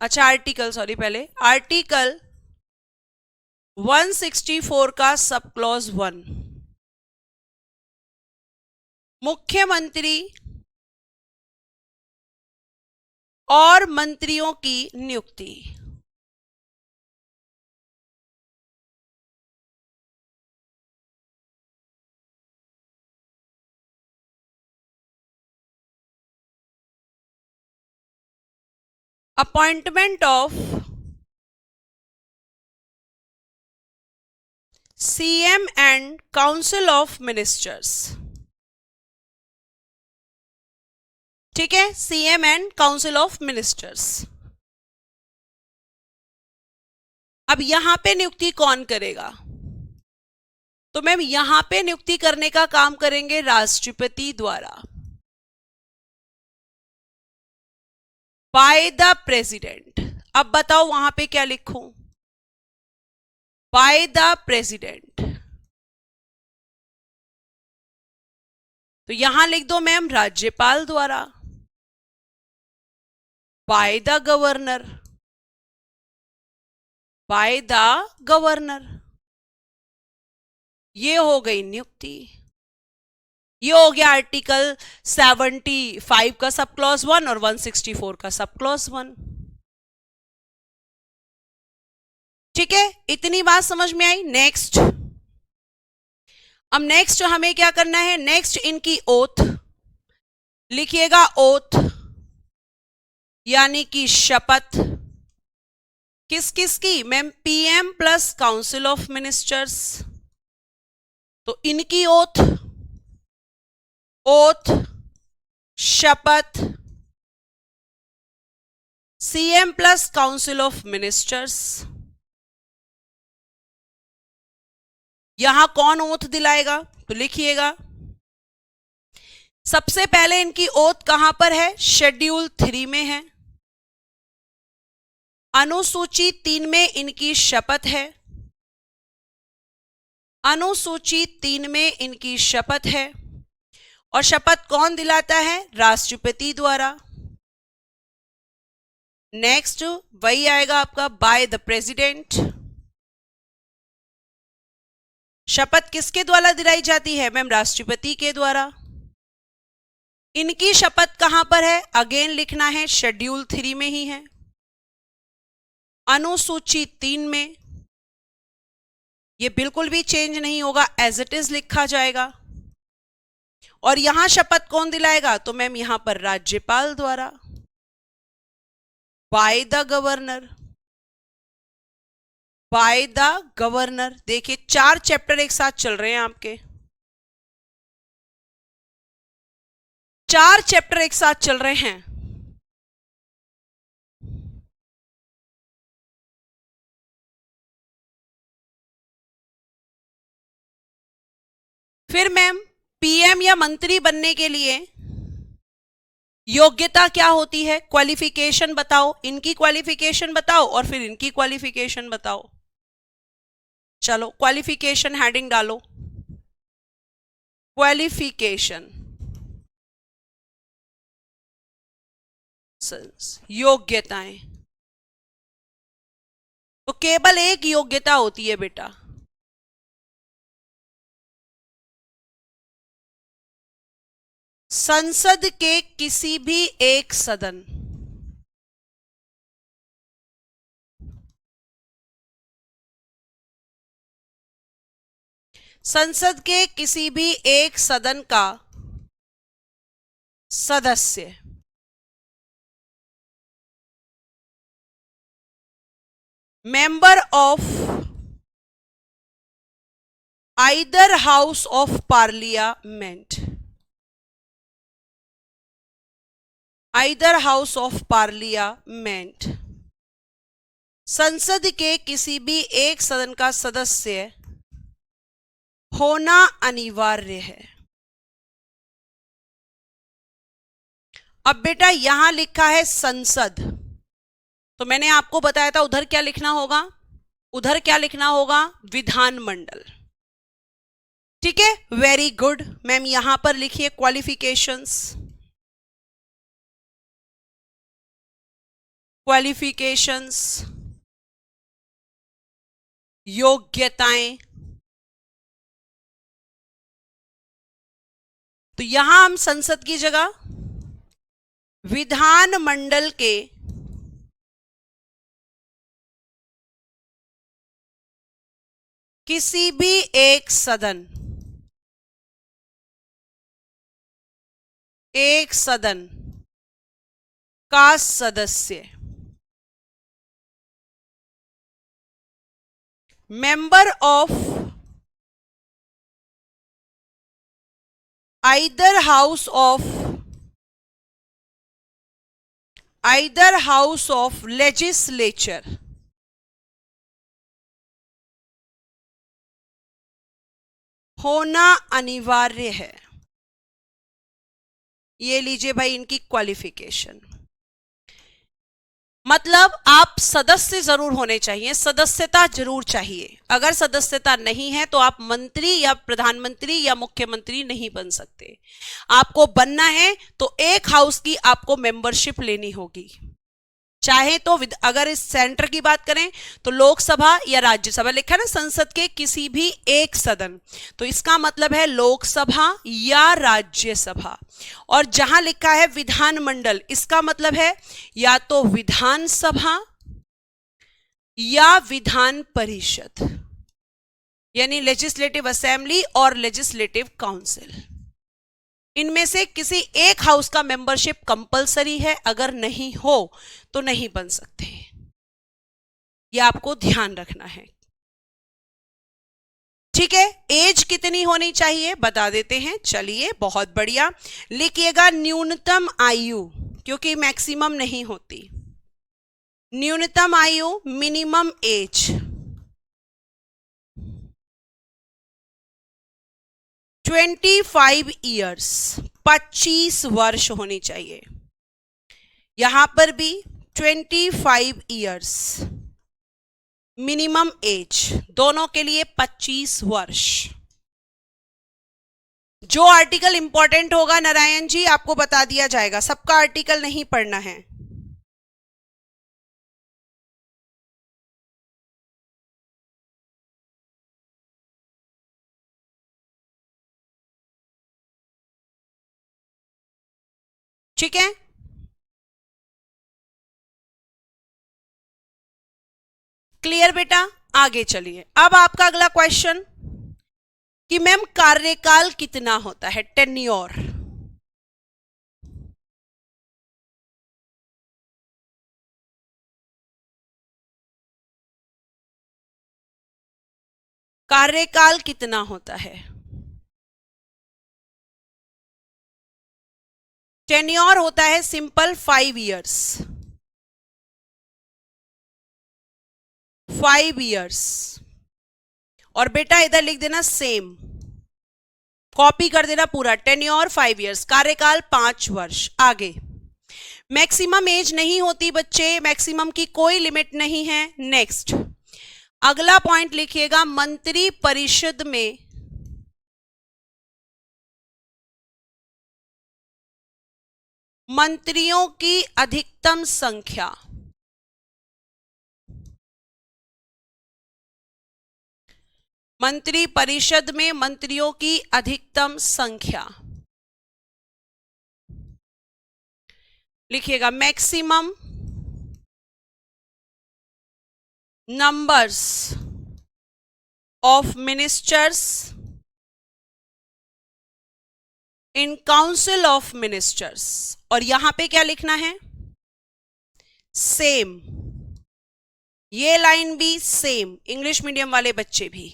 अच्छा आर्टिकल, सॉरी पहले आर्टिकल 164 का सब क्लॉज 1। मुख्यमंत्री और मंत्रियों की नियुक्ति। Appointment of CM and council of ministers. ठीक है, CM and council of ministers. अब यहां पे नियुक्ति कौन करेगा? तो मैम यहां पे नियुक्ति करने का काम करेंगे राष्ट्रपति द्वारा, बाय द प्रेसिडेंट। अब बताओ वहां पे क्या लिखूं? Bye the president. तो यहां लिख दो मैम राज्यपाल द्वारा, bye the governor, bye the governor. ये हो गई नियुक्ति। ये हो गया आर्टिकल 75 का सब क्लॉज 1 और 164 का सब क्लॉज 1। ठीक है, इतनी बात समझ में आई। नेक्स्ट, अब नेक्स्ट हमें क्या करना है? नेक्स्ट इनकी ओथ लिखिएगा। ओथ यानी कि शपथ। किस किस की? Ma'am PM plus council of ministers. तो इनकी ओथ, ओथ, शपथ, CM plus council of ministers. यहां कौन ओथ दिलाएगा? तो लिखिएगा, सबसे पहले इनकी ओथ कहां पर है? शेड्यूल 3 में है। अनुसूची 3 में इनकी शपथ है। अनुसूची 3 में इनकी शपथ है। और शपथ कौन दिलाता है? राष्ट्रपति द्वारा। नेक्स्ट वही आएगा आपका बाय द प्रेसिडेंट। शपथ किसके द्वारा दिलाई जाती है? मैम राष्ट्रपति के द्वारा। इनकी शपथ कहां पर है? अगेन लिखना है, शेड्यूल 3 में ही है, अनुसूची 3 में। ये बिल्कुल भी चेंज नहीं होगा, एज इट इज लिखा जाएगा। और यहां शपथ कौन दिलाएगा? तो मैम यहां पर राज्यपाल द्वारा, bye the governor, bye the governor. देखिए 4 चैप्टर एक साथ चल रहे हैं आपके, 4 चैप्टर एक साथ चल रहे हैं। फिर मैम पीएम या मंत्री बनने के लिए योग्यता क्या होती है? क्वालिफिकेशन बताओ, इनकी क्वालिफिकेशन बताओ और फिर इनकी क्वालिफिकेशन बताओ। चलो क्वालिफिकेशन हेडिंग डालो, क्वालिफिकेशन, योग्यताएं। तो केवल एक योग्यता होती है बेटा, संसद के किसी भी एक सदन, संसद के किसी भी एक सदन का सदस्य member of either house of parliament, either house of parliament, संसद के किसी भी एक सदन का सदस्य होना अनिवार्य है। अब बेटा यहां लिखा है संसद, तो मैंने आपको बताया था उधर क्या लिखना होगा? उधर क्या लिखना होगा? विधानमंडल। ठीक है, वेरी गुड। मैम यहां पर लिखिए क्वालिफिकेशंस, क्वालिफिकेशंस, योग्यताएं, तो यहां हम संसद की जगह विधानमंडल के किसी भी एक सदन का सदस्य member of either house of legislature होना अनिवार्य है। ये लीजिए भाई इनकी क्वालिफिकेशन, मतलब आप सदस्य जरूर होने चाहिए, सदस्यता जरूर चाहिए। अगर सदस्यता नहीं है तो आप मंत्री या प्रधानमंत्री या मुख्यमंत्री नहीं बन सकते। आपको बनना है तो एक हाउस की आपको मेंबरशिप लेनी होगी, चाहे तो अगर इस सेंटर की बात करें तो लोकसभा या राज्यसभा, लिखा है ना संसद के किसी भी एक सदन, तो इसका मतलब है लोकसभा या राज्यसभा। और जहां लिखा है विधानमंडल, इसका मतलब है या तो विधानसभा या विधान परिषद, यानी लेजिस्लेटिव असेंबली और लेजिस्लेटिव काउंसिल। इनमें से किसी एक हाउस का मेंबरशिप कंपलसरी है, अगर नहीं हो तो नहीं बन सकते। यह आपको ध्यान रखना है, ठीक है। एज कितनी होनी चाहिए बता देते हैं, चलिए बहुत बढ़िया। लिखिएगा न्यूनतम आयु, क्योंकि मैक्सिमम नहीं होती। न्यूनतम आयु मिनिमम एज 25 ईयर्स, 25 वर्ष होनी चाहिए। यहां पर भी 25 ईयर्स मिनिमम एज, दोनों के लिए 25 वर्ष। जो आर्टिकल इंपॉर्टेंट होगा नारायण जी आपको बता दिया जाएगा, सबका आर्टिकल नहीं पढ़ना है। ठीक है, क्लियर बेटा, आगे चलिए। अब आपका अगला क्वेश्चन कि मैम कार्यकाल कितना होता है, टेन्योर। कार्यकाल कितना होता है? टेन्योर होता है सिंपल 5 ईयर्स, 5 ईयर्स। और बेटा इधर लिख देना सेम, कॉपी कर देना पूरा, टेन्योर 5 ईयर्स, कार्यकाल 5 वर्ष। आगे मैक्सिमम एज नहीं होती बच्चे, मैक्सिमम की कोई लिमिट नहीं है। नेक्स्ट अगला पॉइंट लिखिएगा, मंत्री परिषद में मंत्रियों की अधिकतम संख्या। मंत्री परिषद में मंत्रियों की अधिकतम संख्या लिखिएगा, maximum numbers of ministers in council of ministers. और यहां पे क्या लिखना है? सेम। ये लाइन भी सेम, इंग्लिश मीडियम वाले बच्चे भी,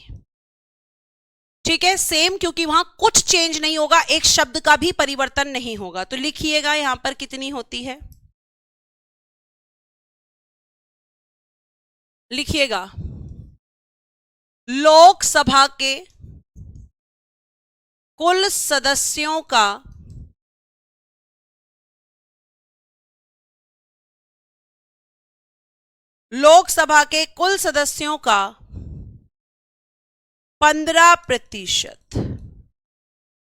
ठीक है, सेम, क्योंकि वहां कुछ चेंज नहीं होगा, एक शब्द का भी परिवर्तन नहीं होगा। तो लिखिएगा यहां पर कितनी होती है, लिखिएगा लोकसभा के कुल सदस्यों का लोकसभा के कुल सदस्यों का 15%,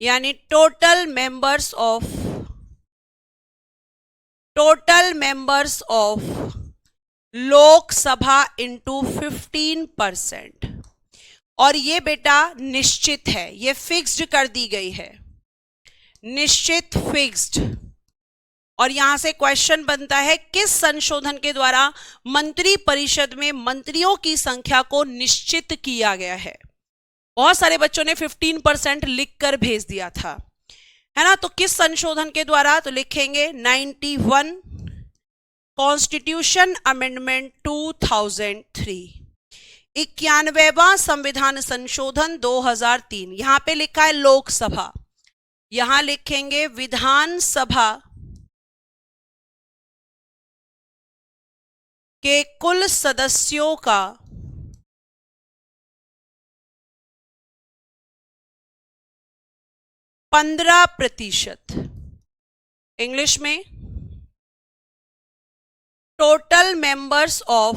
यानी total members of Lok Sabha into 15%। और ये बेटा निश्चित है, ये फिक्स्ड कर दी गई है, निश्चित फिक्स्ड। और यहां से क्वेश्चन बनता है किस संशोधन के द्वारा मंत्री परिषद में मंत्रियों की संख्या को निश्चित किया गया है। बहुत सारे बच्चों ने 15% लिखकर भेज दिया था, है ना। तो किस संशोधन के द्वारा, तो लिखेंगे 91 कॉन्स्टिट्यूशन अमेंडमेंट 2003, 91वां संविधान संशोधन 2003। यहां पे लिखा है लोकसभा, यहां लिखेंगे विधानसभा के कुल सदस्यों का 15%। इंग्लिश में total members of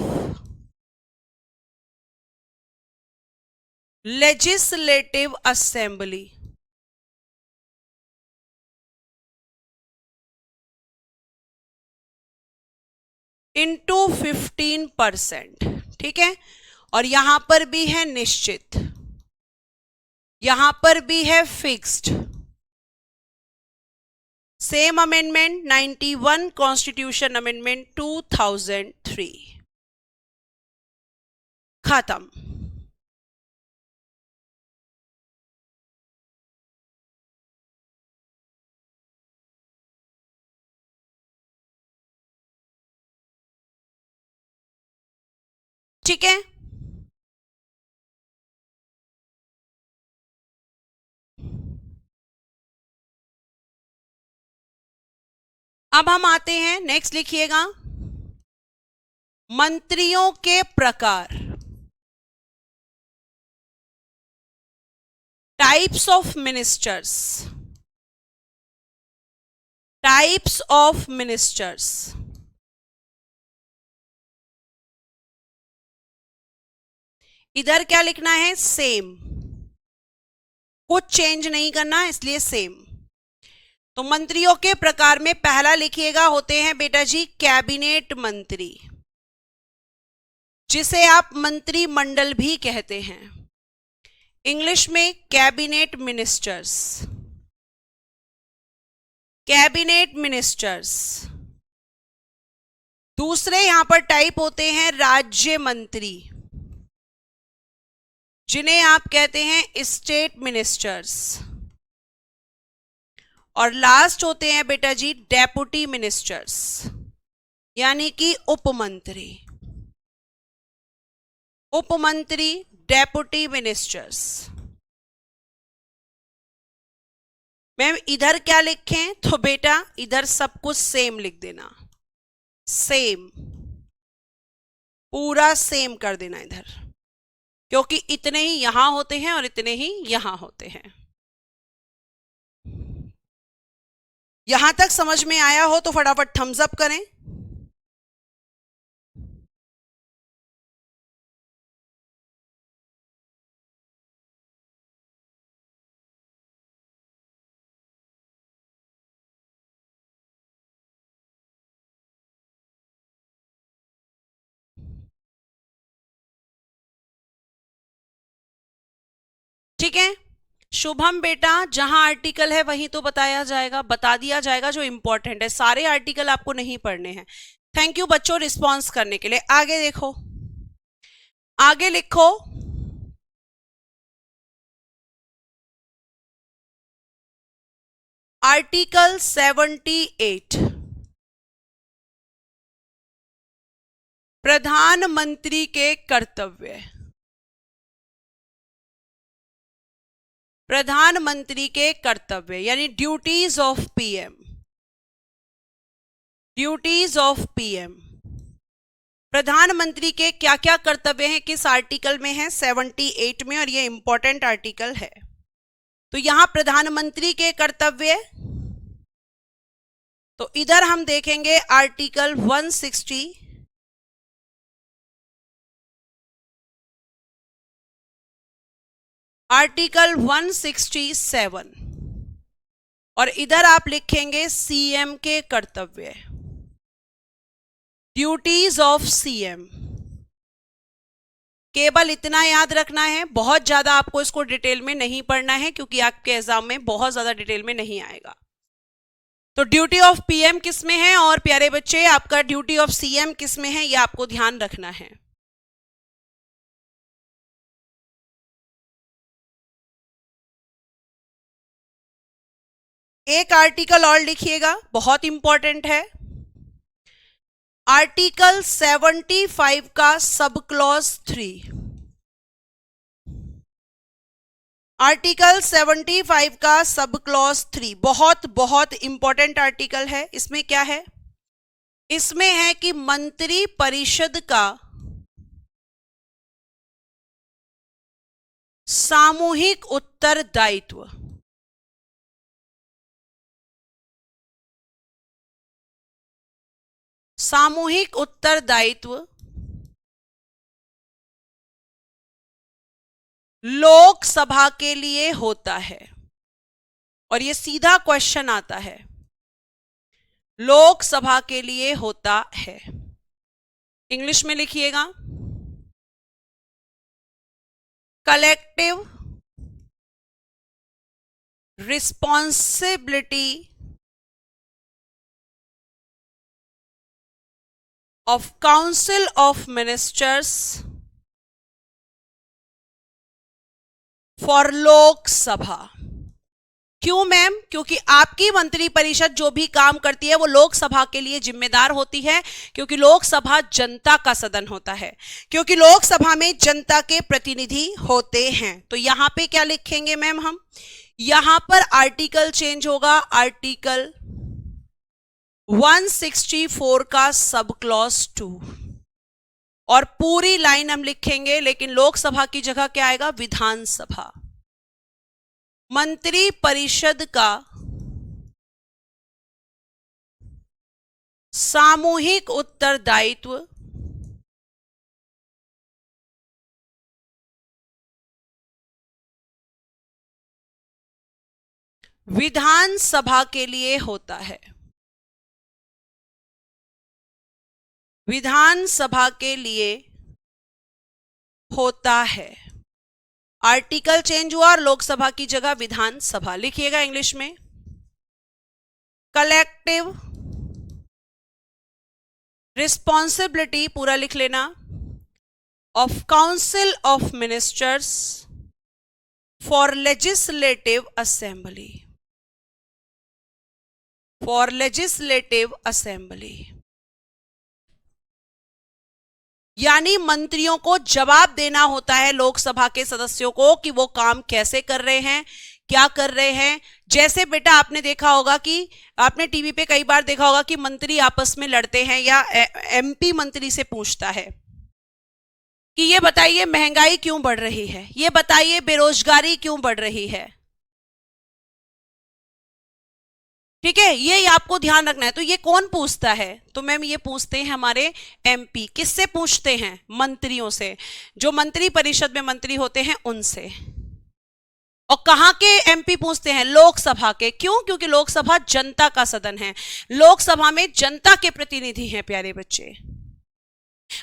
legislative assembly into 15%, ठीक है। और यहां पर भी है निश्चित, यहां पर भी है fixed. Same amendment 91 constitution amendment 2003, खत्म। ठीक है, अब हम आते हैं नेक्स्ट, लिखिएगा मंत्रियों के प्रकार, types of ministers, types of ministers. इधर क्या लिखना है, सेम, कुछ चेंज नहीं करना, इसलिए सेम। तो मंत्रियों के प्रकार में पहला लिखिएगा होते हैं बेटा जी कैबिनेट मंत्री, जिसे आप मंत्रिमंडल भी कहते हैं, इंग्लिश में कैबिनेट मिनिस्टर्स, कैबिनेट मिनिस्टर्स। दूसरे यहां पर टाइप होते हैं राज्य मंत्री, जिन्हें आप कहते हैं स्टेट मिनिस्टर्स। और लास्ट होते हैं बेटा जी डेप्यूटी मिनिस्टर्स, यानी कि उपमंत्री, उपमंत्री डेप्यूटी मिनिस्टर्स। मैम इधर क्या लिखें, तो बेटा इधर सब कुछ सेम लिख देना, सेम, पूरा सेम कर देना इधर, क्योंकि इतने ही यहां होते हैं और इतने ही यहां होते हैं। यहां तक समझ में आया हो तो फटाफट थम्स अप करें। ठीक है, शुभम बेटा जहां आर्टिकल है वहीं तो बताया जाएगा, बता दिया जाएगा जो इंपॉर्टेंट है, सारे आर्टिकल आपको नहीं पढ़ने हैं। थैंक यू बच्चों रिस्पॉन्स करने के लिए। आगे देखो, आगे लिखो आर्टिकल 78, प्रधानमंत्री के कर्तव्य, प्रधानमंत्री के कर्तव्य यानी duties of PM, duties of PM. प्रधानमंत्री के क्या क्या कर्तव्य हैं, किस आर्टिकल में है, 78 में, और ये इंपॉर्टेंट आर्टिकल है। तो यहां प्रधानमंत्री के कर्तव्य, तो इधर हम देखेंगे आर्टिकल 160, आर्टिकल 167, और इधर आप लिखेंगे सीएम के कर्तव्य, ड्यूटीज ऑफ सीएम। केवल इतना याद रखना है, बहुत ज्यादा आपको इसको डिटेल में नहीं पढ़ना है क्योंकि आपके एग्जाम में बहुत ज्यादा डिटेल में नहीं आएगा। तो ड्यूटी ऑफ पीएम किस में है और प्यारे बच्चे आपका ड्यूटी ऑफ सीएम किस में है, ये आपको ध्यान रखना है। एक आर्टिकल और लिखिएगा, बहुत इंपॉर्टेंट है। आर्टिकल 75 का सब क्लॉज 3। आर्टिकल 75 का सब क्लॉज 3 बहुत बहुत इंपॉर्टेंट आर्टिकल है। इसमें क्या है? इसमें है कि मंत्री परिषद का सामूहिक उत्तरदायित्व, सामूहिक उत्तरदायित्व लोकसभा के लिए होता है। और ये सीधा क्वेश्चन आता है, लोकसभा के लिए होता है। इंग्लिश में लिखिएगा, collective responsibility of council of ministers for Lok Sabha. क्यों मैम? क्योंकि आपकी मंत्री परिषद जो भी काम करती है वो लोकसभा के लिए जिम्मेदार होती है, क्योंकि लोकसभा जनता का सदन होता है, क्योंकि लोकसभा में जनता के प्रतिनिधि होते हैं। तो यहां पे क्या लिखेंगे मैम हम? यहां पर आर्टिकल चेंज होगा, आर्टिकल 164 का सब क्लॉज 2 और पूरी लाइन हम लिखेंगे, लेकिन लोकसभा की जगह क्या आएगा? विधानसभा। मंत्री परिषद का सामूहिक उत्तरदायित्व विधानसभा के लिए होता है, विधानसभा के लिए होता है। आर्टिकल चेंज हुआ और लोकसभा की जगह विधानसभा। लिखिएगा इंग्लिश में, कलेक्टिव रिस्पॉन्सिबिलिटी पूरा लिख लेना of council of ministers for legislative assembly, for legislative assembly. यानी मंत्रियों को जवाब देना होता है लोकसभा के सदस्यों को कि वो काम कैसे कर रहे हैं, क्या कर रहे हैं। जैसे बेटा आपने देखा होगा कि आपने टीवी पे कई बार देखा होगा कि मंत्री आपस में लड़ते हैं, या एमपी मंत्री से पूछता है कि ये बताइए महंगाई क्यों बढ़ रही है, ये बताइए बेरोजगारी क्यों बढ़ रही है। ठीक है, ये आपको ध्यान रखना है। तो ये कौन पूछता है? तो मैम ये पूछते हैं हमारे एमपी। किससे पूछते हैं? मंत्रियों से, जो मंत्री परिषद में मंत्री होते हैं उनसे। और कहां के एमपी पूछते हैं? लोकसभा के। क्यों? क्योंकि लोकसभा जनता का सदन है, लोकसभा में जनता के प्रतिनिधि हैं प्यारे बच्चे।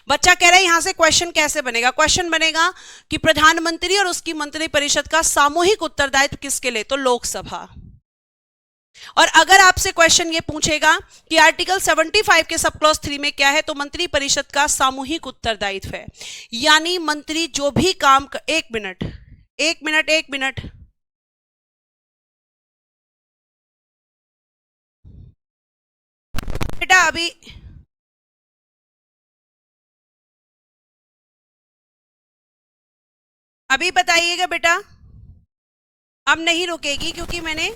बच्चा कह रहा है यहां से क्वेश्चन कैसे बनेगा? क्वेश्चन बनेगा कि प्रधानमंत्री और उसकी मंत्री परिषद का सामूहिक उत्तरदायित्व किसके लिए? तो लोकसभा। और अगर आपसे क्वेश्चन ये पूछेगा कि आर्टिकल 75 के सब क्लॉज 3 में क्या है, तो मंत्री परिषद का सामूहिक उत्तरदायित्व है। यानी मंत्री जो भी काम एक मिनट बेटा अभी बताइएगा बेटा। अब नहीं रुकेगी क्योंकि मैंने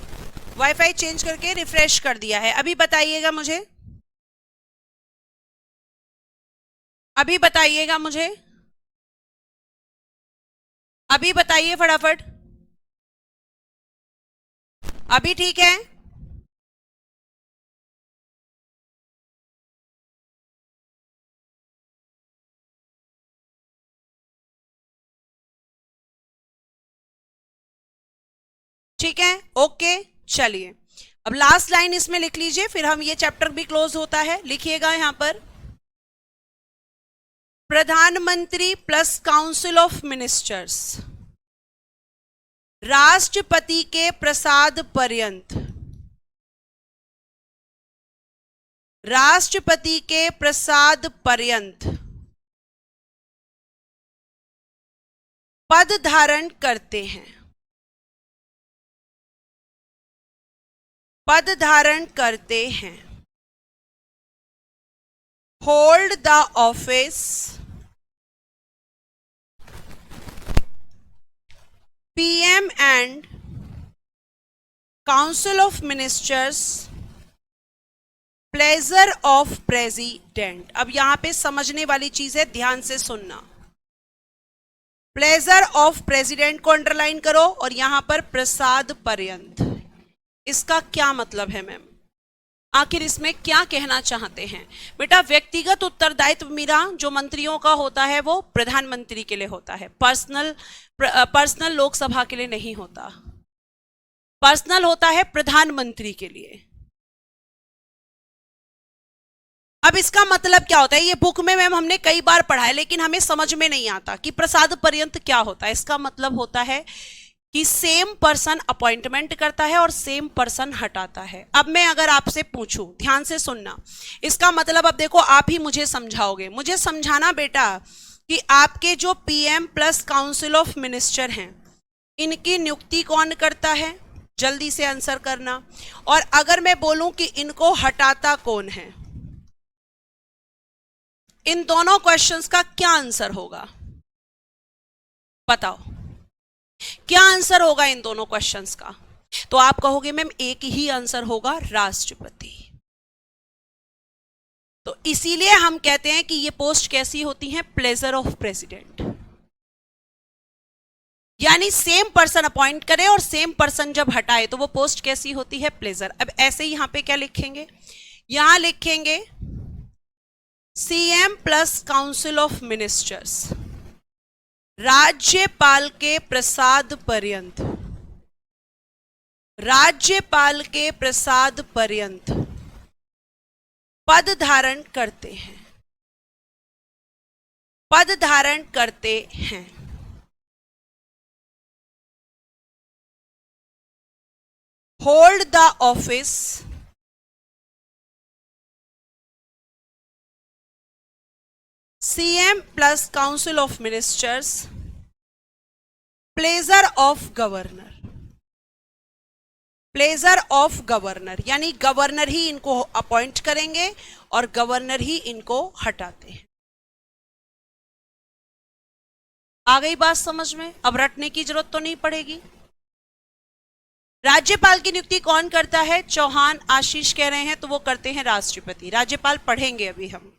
वाईफाई चेंज करके रिफ्रेश कर दिया है। अभी बताइएगा मुझे, अभी बताइएगा मुझे, अभी बताइए फटाफट। अभी ठीक है? ठीक है, ओके। चलिए अब लास्ट लाइन इसमें लिख लीजिए, फिर हम ये चैप्टर भी क्लोज होता है। लिखिएगा यहां पर, प्रधानमंत्री प्लस काउंसिल ऑफ मिनिस्टर्स, राष्ट्रपति के प्रसाद पर्यंत, राष्ट्रपति के प्रसाद पर्यंत पद धारण करते हैं, पद धारण करते हैं। Hold the office PM and council of ministers pleasure of president. अब यहां पे समझने वाली चीज है, ध्यान से सुनना। प्लेजर ऑफ प्रेसिडेंट को अंडरलाइन करो और यहां पर प्रसाद पर्यंत। इसका क्या मतलब है मैम? आखिर इसमें क्या कहना चाहते हैं? बेटा व्यक्तिगत उत्तरदायित्व मीरा जो मंत्रियों का होता है वो प्रधानमंत्री के लिए होता है, पर्सनल लोकसभा के लिए नहीं होता, पर्सनल होता है प्रधानमंत्री के लिए। अब इसका मतलब क्या होता है? ये बुक में मैम हमने कई बार पढ़ा है लेकिन हमें समझ में नहीं आता कि प्रसाद पर्यंत क्या होता है। इसका मतलब होता है कि सेम पर्सन अपॉइंटमेंट करता है और सेम पर्सन हटाता है। अब मैं अगर आपसे पूछूं, ध्यान से सुनना, इसका मतलब अब देखो आप ही मुझे समझाओगे। मुझे समझाना बेटा कि आपके जो PM plus council of minister हैं इनकी नियुक्ति कौन करता है? जल्दी से आंसर करना। और अगर मैं बोलूं कि इनको हटाता कौन है, इन दोनों क्वेश्चंस का क्या आंसर होगा? बताओ क्या आंसर होगा इन दोनों क्वेश्चंस का? तो आप कहोगे मैम एक ही आंसर होगा, राष्ट्रपति। तो इसीलिए हम कहते हैं कि ये पोस्ट कैसी होती है? Pleasure of president. यानी सेम पर्सन अपॉइंट करे और सेम पर्सन जब हटाए तो वो पोस्ट कैसी होती है? प्लेजर। अब ऐसे ही यहां पे क्या लिखेंगे? यहां लिखेंगे CM plus council of ministers, राज्यपाल के प्रसाद पर्यंत, राज्यपाल के प्रसाद पर्यंत पद धारण करते हैं, पद धारण करते हैं। Hold the office CM plus council of ministers pleasure of governor, pleasure of governor. यानी गवर्नर ही इनको अपॉइंट करेंगे और गवर्नर ही इनको हटाते हैं। आ गई बात समझ में? अब रटने की जरूरत तो नहीं पड़ेगी। राज्यपाल की नियुक्ति कौन करता है? चौहान आशीष कह रहे हैं, तो वो करते हैं राष्ट्रपति। राज्यपाल पढ़ेंगे अभी हम।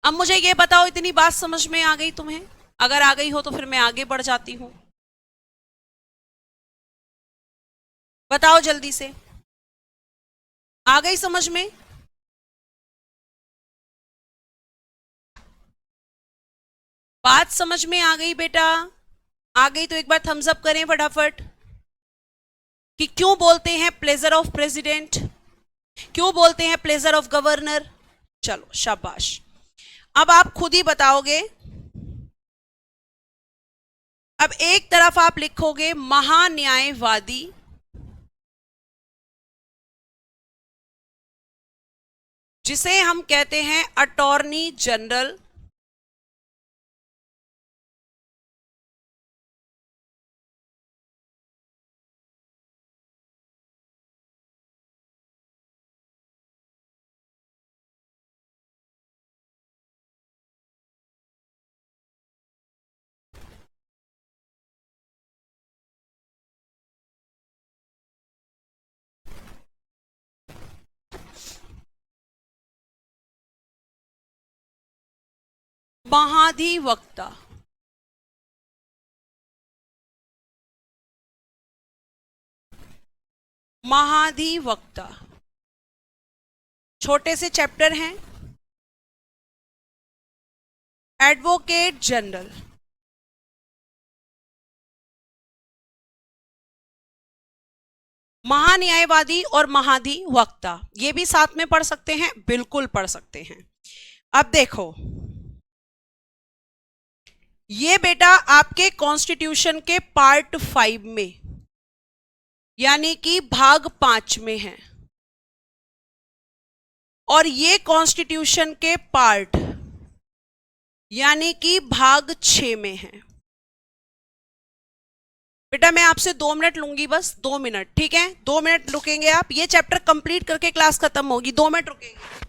अब मुझे ये बताओ इतनी बात समझ में आ गई तुम्हें? अगर आ गई हो तो फिर मैं आगे बढ़ जाती हूं। बताओ जल्दी से, आ गई समझ में? बात समझ में आ गई बेटा? आ गई तो एक बार थम्स अप करें फटाफट कि क्यों बोलते हैं प्लेजर ऑफ प्रेसिडेंट, क्यों बोलते हैं प्लेजर ऑफ गवर्नर। चलो शाबाश। अब आप खुद ही बताओगे। अब एक तरफ आप लिखोगे महान्यायवादी, जिसे हम कहते हैं अटॉर्नी जनरल, महाधिवक्ता, महाधिवक्ता। छोटे से चैप्टर हैं। एडवोकेट जनरल, महान्यायवादी और महाधिवक्ता, ये भी साथ में पढ़ सकते हैं, बिल्कुल पढ़ सकते हैं। अब देखो, ये बेटा आपके कॉन्स्टिट्यूशन के पार्ट 5 में यानी कि भाग 5 में है, और ये कॉन्स्टिट्यूशन के पार्ट यानी कि भाग 6 में है। बेटा मैं आपसे 2 मिनट लूंगी, बस 2 मिनट, ठीक है? 2 मिनट रुकेंगे आप, ये चैप्टर कंप्लीट करके क्लास खत्म होगी, 2 मिनट रुकेंगे।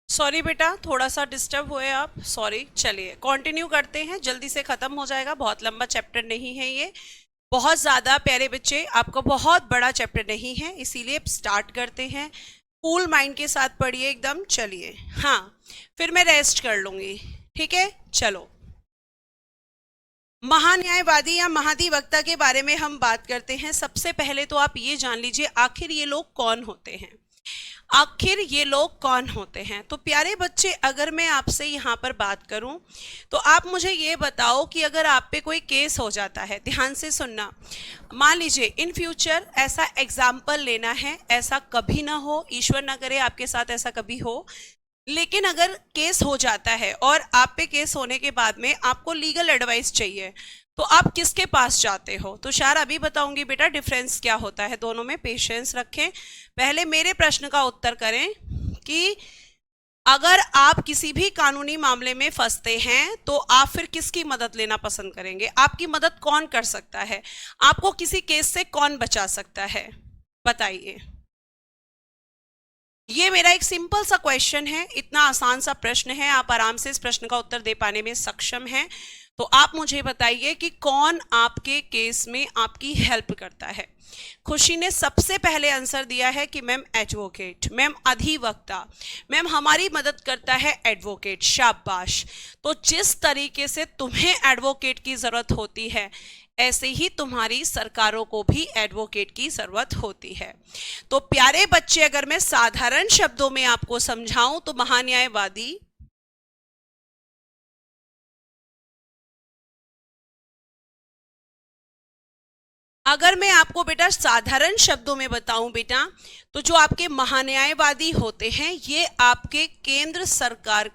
सॉरी बेटा, थोड़ा सा डिस्टर्ब हुए आप, सॉरी। चलिए कंटिन्यू करते हैं, जल्दी से खत्म हो जाएगा, बहुत लंबा चैप्टर नहीं है ये, बहुत ज़्यादा प्यारे बच्चे, आपका बहुत बड़ा चैप्टर नहीं है, इसीलिए स्टार्ट करते हैं। कूल माइंड के साथ पढ़िए एकदम। चलिए, हाँ, फिर मैं रेस्ट कर लूँगी, ठीक है? चलो, महान्यायवादी या महाधिवक्ता के बारे में हम बात करते हैं। सबसे पहले तो आप ये जान लीजिए आखिर ये लोग कौन होते हैं, आखिर ये लोग कौन होते हैं। तो प्यारे बच्चे, अगर मैं आपसे यहाँ पर बात करूँ तो आप मुझे ये बताओ कि अगर आप पे कोई केस हो जाता है, ध्यान से सुनना, मान लीजिए इन फ्यूचर ऐसा एग्जाम्पल लेना है, ऐसा कभी ना हो, ईश्वर ना करे आपके साथ ऐसा कभी हो, लेकिन अगर केस हो जाता है और आप पे केस होने के बाद में आपको लीगल एडवाइस चाहिए, तो आप किसके पास जाते हो? तो शार अभी बताऊंगी बेटा डिफरेंस क्या होता है दोनों में, पेशेंस रखें। पहले मेरे प्रश्न का उत्तर करें कि अगर आप किसी भी कानूनी मामले में फंसते हैं तो आप फिर किसकी मदद लेना पसंद करेंगे? आपकी मदद कौन कर सकता है? आपको किसी केस से कौन बचा सकता है? बताइए। ये मेरा एक सिंपल सा क्वेश्चन है, इतना आसान सा प्रश्न है, आप आराम से इस प्रश्न का उत्तर दे पाने में सक्षम हैं। तो आप मुझे बताइए कि कौन आपके केस में आपकी हेल्प करता है? खुशी ने सबसे पहले आंसर दिया है कि मैम एडवोकेट, मैम अधिवक्ता, मैम हमारी मदद करता है एडवोकेट। शाबाश। तो जिस तरीके से तुम्हें एडवोकेट की जरूरत होती है, ऐसे ही तुम्हारी सरकारों को भी एडवोकेट की जरूरत होती है। तो प्यारे बच्चे, अगर मैं साधारण शब्दों में आपको समझाऊं तो महान्यायवादी अगर मैं आपको बेटा साधारण शब्दों में बताऊं बेटा, तो जो आपके महान्यायवादी होते हैं ये आपके केंद्र सरकार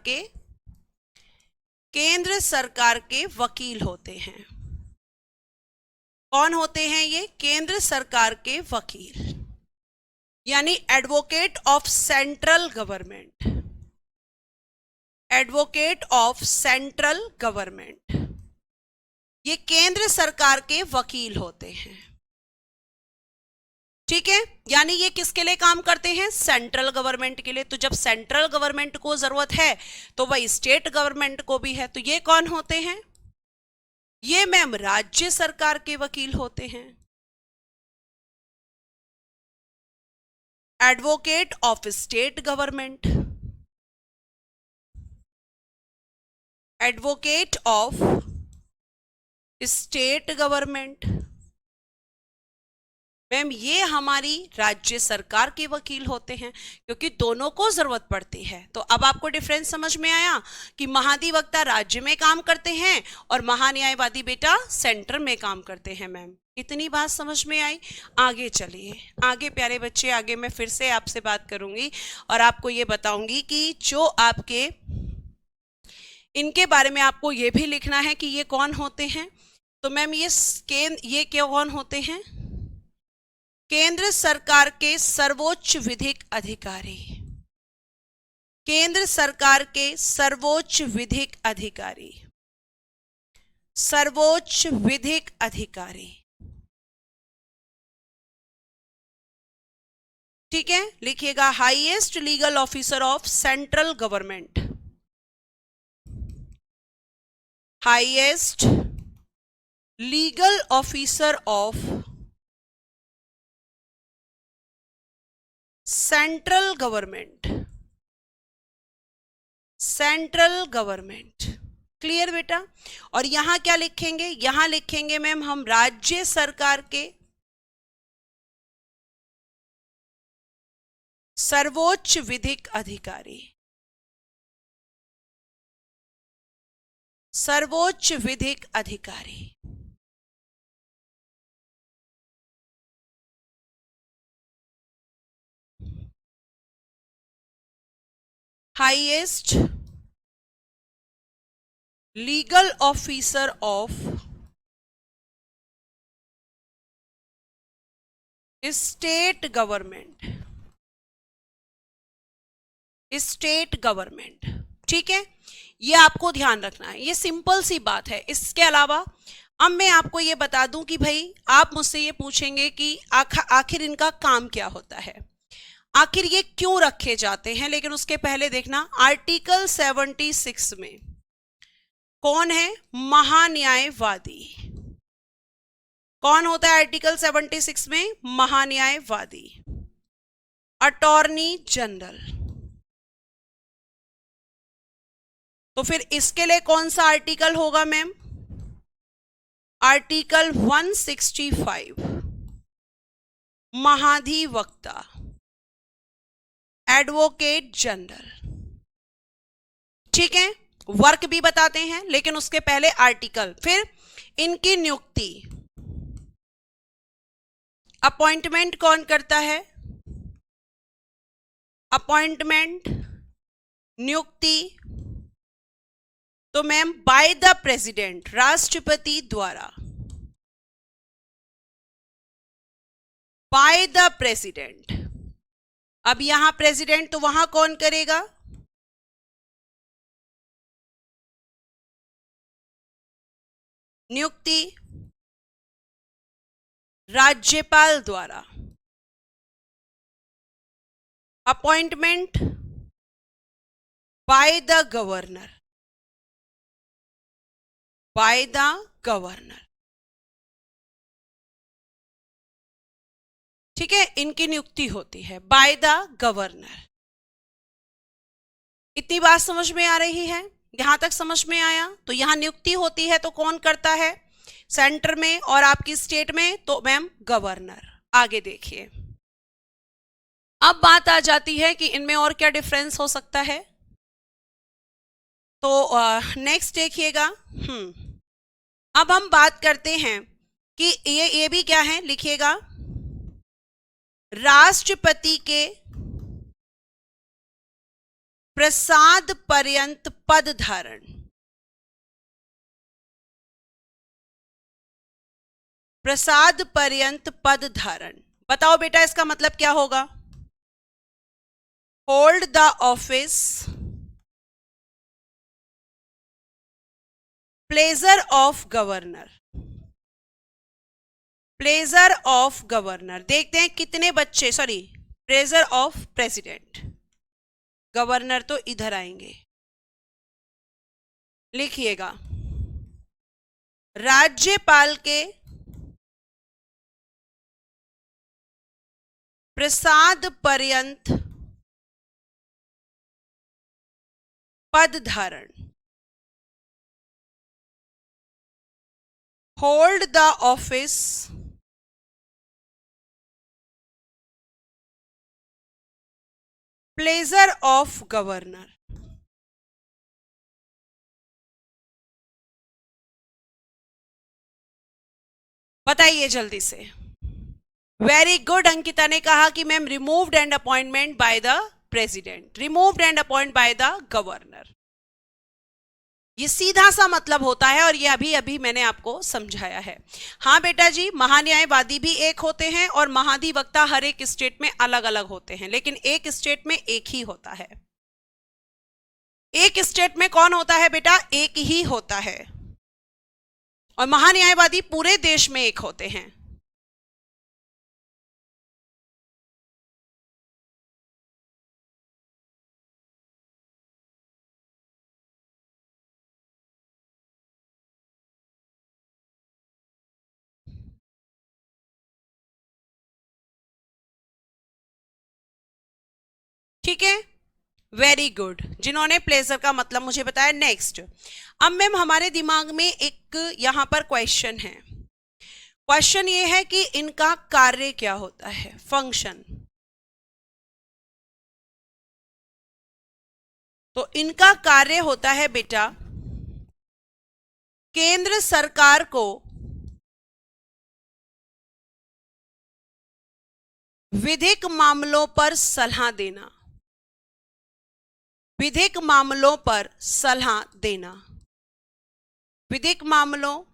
के वकील होते हैं। कौन होते हैं ये? केंद्र सरकार के वकील, यानी advocate of central government, advocate of central government, ये केंद्र सरकार के वकील होते हैं। ठीक है, यानी ये किसके लिए काम करते हैं? सेंट्रल गवर्नमेंट के लिए। तो जब सेंट्रल गवर्नमेंट को जरूरत है तो वही स्टेट गवर्नमेंट को भी है। तो ये कौन होते हैं? ये मैम राज्य सरकार के वकील होते हैं। Advocate of state government, advocate of state government. Ma'am ये हमारी राज्य सरकार के वकील होते हैं, क्योंकि दोनों को जरूरत पड़ती है। तो अब आपको डिफरेंस समझ में आया कि महाधिवक्ता राज्य में काम करते हैं और महान्यायवादी बेटा सेंटर में काम करते हैं। मैम इतनी बात समझ में आई? आगे चलिए, आगे प्यारे बच्चे, आगे मैं फिर से आपसे बात करूंगी और आपको ये बताऊंगी कि जो आपके इनके बारे में आपको ये भी लिखना है कि ये कौन होते हैं। तो मैम ये क्या कौन होते हैं? केंद्र सरकार के सर्वोच्च विधिक अधिकारी, केंद्र सरकार के सर्वोच्च विधिक अधिकारी, सर्वोच्च विधिक अधिकारी। ठीक है, लिखिएगा highest legal officer of central government, highest legal officer of central government, central government. Clear बेटा? और यहां क्या लिखेंगे? यहां लिखेंगे मैम हम राज्य सरकार के सर्वोच्च विधिक अधिकारी, सर्वोच्च विधिक अधिकारी। Highest legal officer of state government, state government. ठीक है, ये आपको ध्यान रखना है, ये सिंपल सी बात है। इसके अलावा अब मैं आपको ये बता दूं कि भाई आप मुझसे ये पूछेंगे कि आखिर इनका काम क्या होता है, आखिर ये क्यों रखे जाते हैं। लेकिन उसके पहले देखना आर्टिकल 76 में कौन है? महान्यायवादी। कौन होता है आर्टिकल 76 में? महान्यायवादी, अटॉर्नी जनरल। तो फिर इसके लिए कौन सा आर्टिकल होगा मैम? आर्टिकल 165, महाधिवक्ता, एडवोकेट जनरल। ठीक है, वर्क भी बताते हैं लेकिन उसके पहले आर्टिकल। फिर इनकी नियुक्ति, अपॉइंटमेंट कौन करता है? अपॉइंटमेंट, नियुक्ति तो मैम बाय द प्रेसिडेंट, राष्ट्रपति द्वारा, बाय द प्रेसिडेंट। अब यहां प्रेसिडेंट तो वहां कौन करेगा? नियुक्ति राज्यपाल द्वारा, appointment by the governor, bye the governor. ठीक है, इनकी नियुक्ति होती है बाय द गवर्नर। इतनी बात समझ में आ रही है? यहां तक समझ में आया? तो यहां नियुक्ति होती है तो कौन करता है? सेंटर में, और आपकी स्टेट में तो मैम गवर्नर। आगे देखिए, अब बात आ जाती है कि इनमें और क्या डिफरेंस हो सकता है। तो नेक्स्ट देखिएगा। अब हम बात करते हैं कि ये भी क्या है, लिखिएगा राष्ट्रपति के प्रसाद पर्यंत पद धारण, प्रसाद पर्यंत पद धारण। बताओ बेटा इसका मतलब क्या होगा? Hold the office, pleasure of governor, pleasure of governor, देखते हैं कितने बच्चे, sorry pleasure of president, governor तो इधर आएंगे, लिखिएगा राज्यपाल के प्रसाद पर्यंत पद धारण, hold the office pleasure of governor. बताइए जल्दी से। वेरी गुड, अंकिता ने कहा कि ma'am removed and appointment by the president, removed and appoint by the governor, ये सीधा सा मतलब होता है और ये अभी अभी मैंने आपको समझाया है। हाँ बेटा जी, महान्यायवादी भी एक होते हैं और महाधिवक्ता हर एक स्टेट में अलग अलग होते हैं, लेकिन एक स्टेट में एक ही होता है। एक स्टेट में कौन होता है बेटा? एक ही होता है, और महान्यायवादी पूरे देश में एक होते हैं। ठीक है, वेरी गुड, जिन्होंने प्लेजर का मतलब मुझे बताया। नेक्स्ट, अब मैम हमारे दिमाग में एक यहां पर क्वेश्चन है। क्वेश्चन ये है कि इनका कार्य क्या होता है, फंक्शन। तो इनका कार्य होता है बेटा केंद्र सरकार को विधिक मामलों पर सलाह देना, विधिक मामलों पर सलाह देना, विधिक मामलों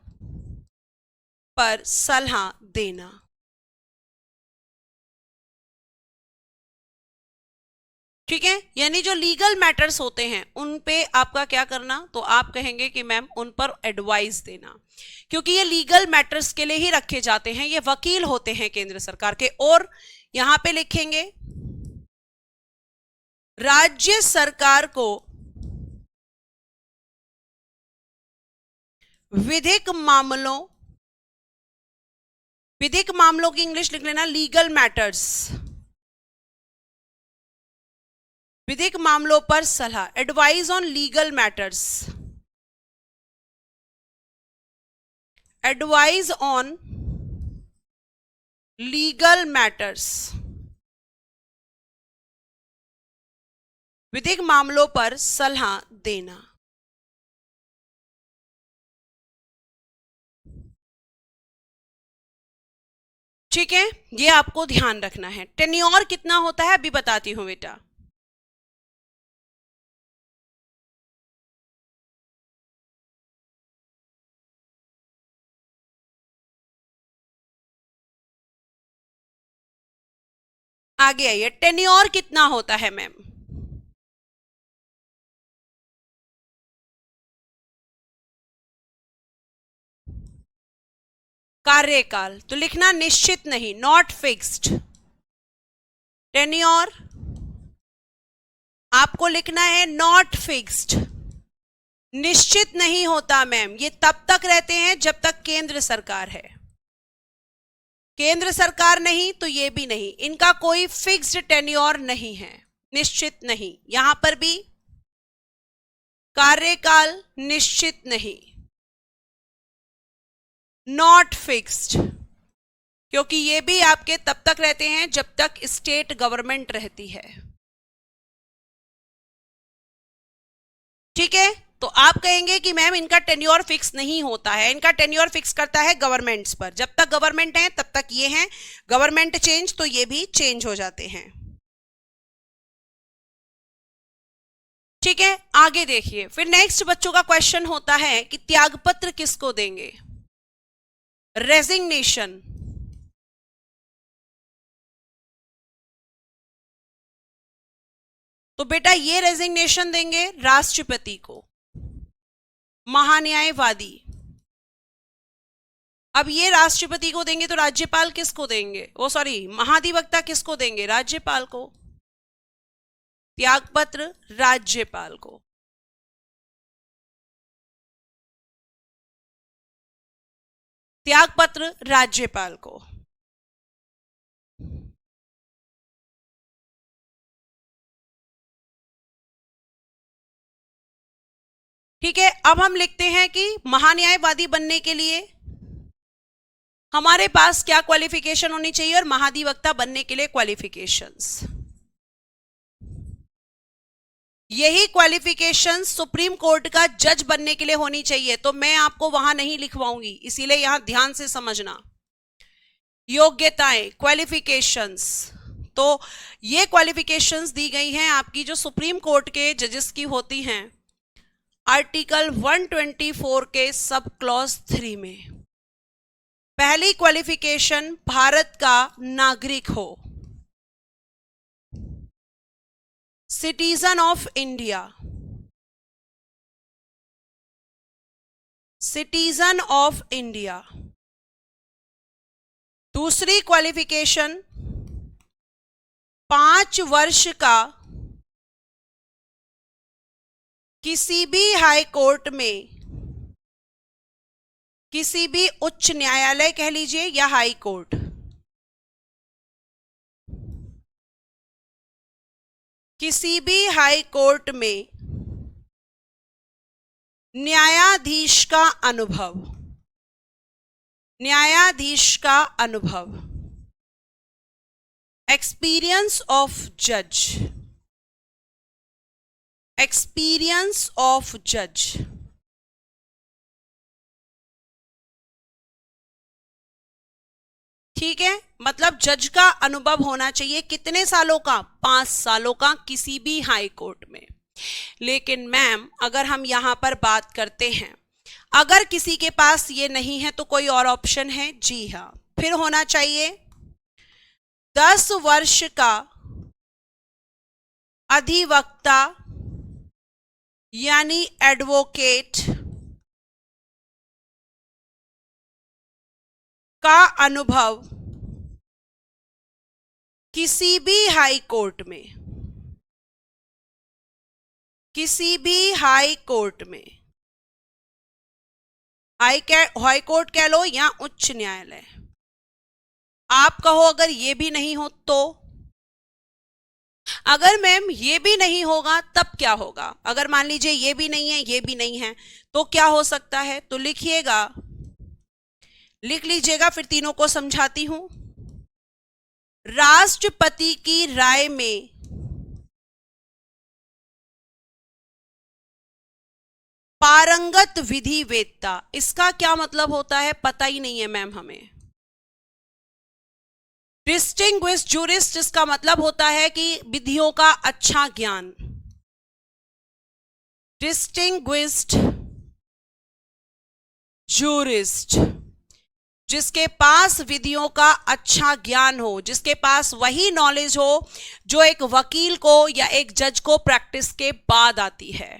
पर सलाह देना। ठीक है, यानी जो लीगल मैटर्स होते हैं उन पे आपका क्या करना, तो आप कहेंगे कि मैम उन पर एडवाइस देना, क्योंकि ये लीगल मैटर्स के लिए ही रखे जाते हैं, ये वकील होते हैं केंद्र सरकार के। और यहां पे लिखेंगे राज्य सरकार को विधिक मामलों की इंग्लिश लिख लेना लीगल मैटर्स, विधिक मामलों पर सलाह, advise on legal matters, advise on legal matters, विधिक मामलों पर सलाह देना। ठीक है, ये आपको ध्यान रखना है। टेन्योर कितना होता है अभी बताती हूं बेटा। आगे आइए, टेन्योर कितना होता है मैम? कार्यकाल, तो लिखना निश्चित नहीं, नॉट फिक्स्ड। टेन्योर आपको लिखना है नॉट फिक्स्ड, निश्चित नहीं होता मैम, ये तब तक रहते हैं जब तक केंद्र सरकार है। केंद्र सरकार नहीं तो ये भी नहीं, इनका कोई फिक्स्ड टेन्योर नहीं है, निश्चित नहीं। यहां पर भी कार्यकाल निश्चित नहीं, नॉट फिक्स्ड, क्योंकि ये भी आपके तब तक रहते हैं जब तक स्टेट गवर्नमेंट रहती है। ठीक है, तो आप कहेंगे कि मैम इनका टेन्योर फिक्स नहीं होता है, इनका टेन्योर फिक्स करता है गवर्नमेंट्स पर, जब तक गवर्नमेंट है तब तक ये हैं, गवर्नमेंट चेंज तो ये भी चेंज हो जाते हैं। ठीक है, आगे देखिए, फिर नेक्स्ट बच्चों का क्वेश्चन होता है कि त्यागपत्र किसको देंगे, रेजिग्नेशन। तो बेटा ये रेजिग्नेशन देंगे राष्ट्रपति को, महान्यायवादी, अब ये राष्ट्रपति को देंगे तो राज्यपाल किसको देंगे, वो सॉरी महाधिवक्ता किसको देंगे, राज्यपाल को। त्यागपत्र राज्यपाल को। त्यागपत्र राज्यपाल को। ठीक है, अब हम लिखते हैं कि महान्यायवादी बनने के लिए हमारे पास क्या क्वालिफिकेशन होनी चाहिए और महाधिवक्ता बनने के लिए क्वालिफिकेशंस। यही क्वालिफिकेशन सुप्रीम कोर्ट का जज बनने के लिए होनी चाहिए, तो मैं आपको वहां नहीं लिखवाऊंगी, इसीलिए यहां ध्यान से समझना। योग्यताएं, क्वालिफिकेशंस, तो ये क्वालिफिकेशंस दी गई हैं आपकी जो सुप्रीम कोर्ट के जजेस की होती हैं आर्टिकल 124 के सब क्लॉज 3 में। पहली क्वालिफिकेशन, भारत का नागरिक हो, citizen of India, citizen of India. दूसरी क्वालिफिकेशन, 5 वर्ष का किसी भी हाई कोर्ट में, किसी भी उच्च न्यायालय कह लीजिए या हाई कोर्ट, किसी भी हाई कोर्ट में न्यायाधीश का अनुभव, न्यायाधीश का अनुभव, एक्सपीरियंस ऑफ जज, एक्सपीरियंस ऑफ जज। ठीक है, मतलब जज का अनुभव होना चाहिए, कितने सालों का, 5 सालों का किसी भी हाई कोर्ट में। लेकिन मैम अगर हम यहां पर बात करते हैं, अगर किसी के पास ये नहीं है तो कोई और ऑप्शन है, जी हाँ, फिर होना चाहिए 10 वर्ष का अधिवक्ता यानी एडवोकेट का अनुभव किसी भी हाई कोर्ट में, किसी भी हाई कोर्ट में, हाई कोर्ट कह लो या उच्च न्यायालय। आप कहो अगर ये भी नहीं हो तो, अगर मैम ये भी नहीं होगा तब क्या होगा, अगर मान लीजिए ये भी नहीं है, ये भी नहीं है, तो क्या हो सकता है, तो लिखिएगा, लिख लीजिएगा, फिर तीनों को समझाती हूं। राष्ट्रपति की राय में पारंगत विधि वेत्ता, इसका क्या मतलब होता है पता ही नहीं है मैम हमें। डिस्टिंग्विश्ड जूरिस्ट, इसका मतलब होता है कि विधियों का अच्छा ज्ञान। डिस्टिंग्विश्ड जूरिस्ट, जिसके पास विधियों का अच्छा ज्ञान हो, जिसके पास वही नॉलेज हो जो एक वकील को या एक जज को प्रैक्टिस के बाद आती है।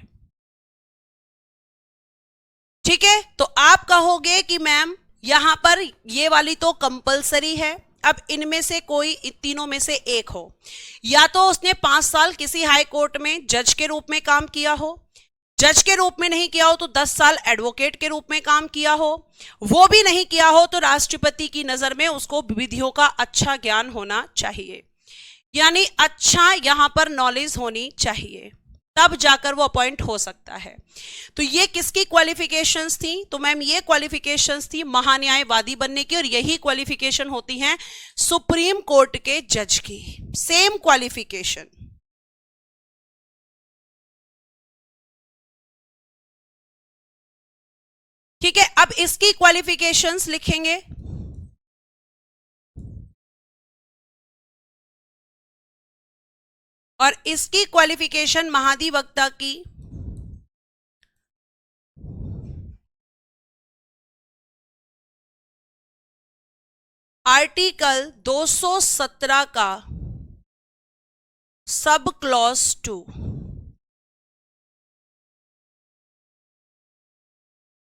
ठीक है, तो आप कहोगे कि मैम यहां पर ये वाली तो कंपलसरी है, अब इनमें से कोई, तीनों में से एक हो, या तो उसने 5 साल किसी हाई कोर्ट में जज के रूप में काम किया हो, जज के रूप में नहीं किया हो तो 10 साल एडवोकेट के रूप में काम किया हो, वो भी नहीं किया हो तो राष्ट्रपति की नजर में उसको विधियों का अच्छा ज्ञान होना चाहिए, यानी अच्छा यहां पर नॉलेज होनी चाहिए, तब जाकर वो अपॉइंट हो सकता है। तो ये किसकी क्वालिफिकेशंस थी, तो मैम ये क्वालिफिकेशंस थी महान्यायवादी बनने की, और यही क्वालिफिकेशन होती हैं सुप्रीम कोर्ट के जज की, सेम क्वालिफिकेशन। ठीक है, अब इसकी क्वालिफिकेशंस लिखेंगे। और इसकी क्वालिफिकेशन महाधिवक्ता की आर्टिकल 217 का सब क्लॉज 2।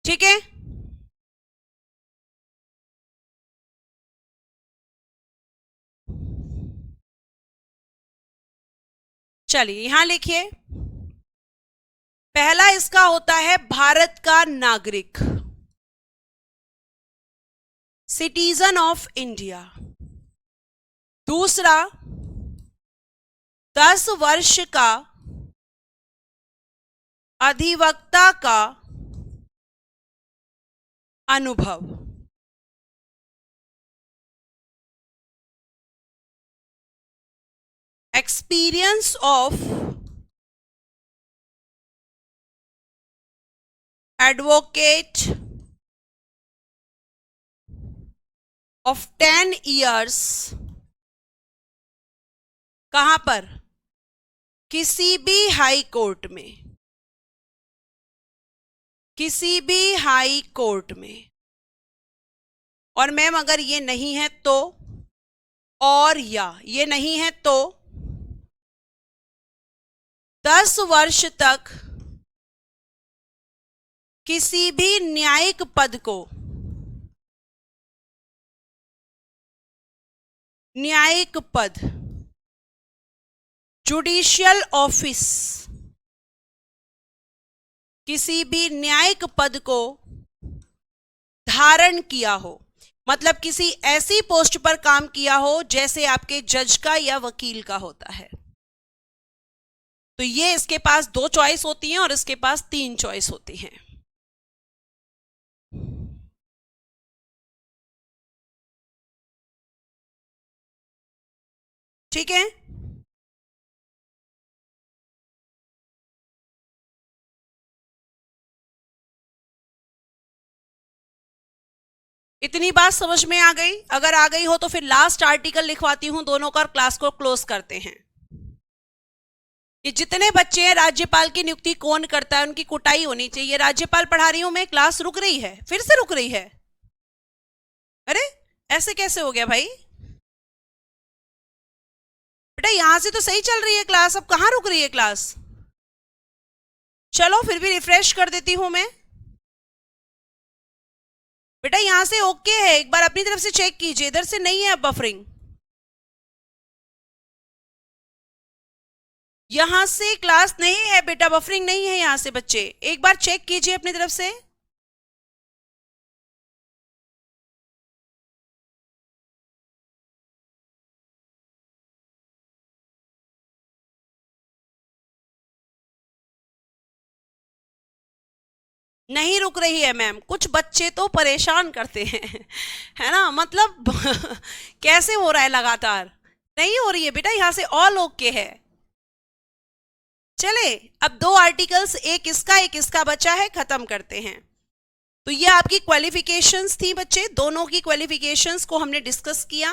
ठीक है, चलिए यहां लिखिए, पहला इसका होता है भारत का नागरिक, सिटीजन ऑफ इंडिया। दूसरा 10 वर्ष का अधिवक्ता का अनुभव। Experience of advocate of 10 years। कहां पर? किसी भी हाई कोर्ट में, किसी भी हाई कोर्ट में। और मैम अगर ये नहीं है तो, और या ये नहीं है तो 10 वर्ष तक किसी भी न्यायिक पद को, न्यायिक पद, जुडिशियल ऑफिस, किसी भी न्यायिक पद को धारण किया हो, मतलब किसी ऐसी पोस्ट पर काम किया हो जैसे आपके जज का या वकील का होता है। तो ये इसके पास 2 चॉइस होती हैं और इसके पास 3 चॉइस होती हैं। ठीक है, इतनी बात समझ में आ गई? अगर आ गई हो तो फिर लास्ट आर्टिकल लिखवाती हूं दोनों का, क्लास को क्लोज करते हैं। ये जितने बच्चे हैं, राज्यपाल की नियुक्ति कौन करता है, उनकी कुटाई होनी चाहिए। राज्यपाल पढ़ा रही हूं मैं, क्लास रुक रही है, फिर से रुक रही है। अरे ऐसे कैसे हो गया भाई? बेटा यहां से तो सही चल रही है क्लास, अब कहां रुक रही है क्लास? चलो फिर भी रिफ्रेश कर देती हूं मैं। बेटा यहां से ओके है, एक बार अपनी तरफ से चेक कीजिए, इधर से नहीं है अब बफरिंग। यहां से क्लास नहीं है बेटा, बफरिंग नहीं है यहां से। बच्चे एक बार चेक कीजिए अपनी तरफ से। नहीं रुक रही है मैम, कुछ बच्चे तो परेशान करते हैं है ना, मतलब कैसे हो रहा है लगातार? नहीं हो रही है बेटा, यहां से ऑल ओके है। चले अब 2 आर्टिकल्स, एक इसका बचा है, खत्म करते हैं। तो ये आपकी क्वालिफिकेशंस थी बच्चे, दोनों की क्वालिफिकेशंस को हमने डिस्कस किया।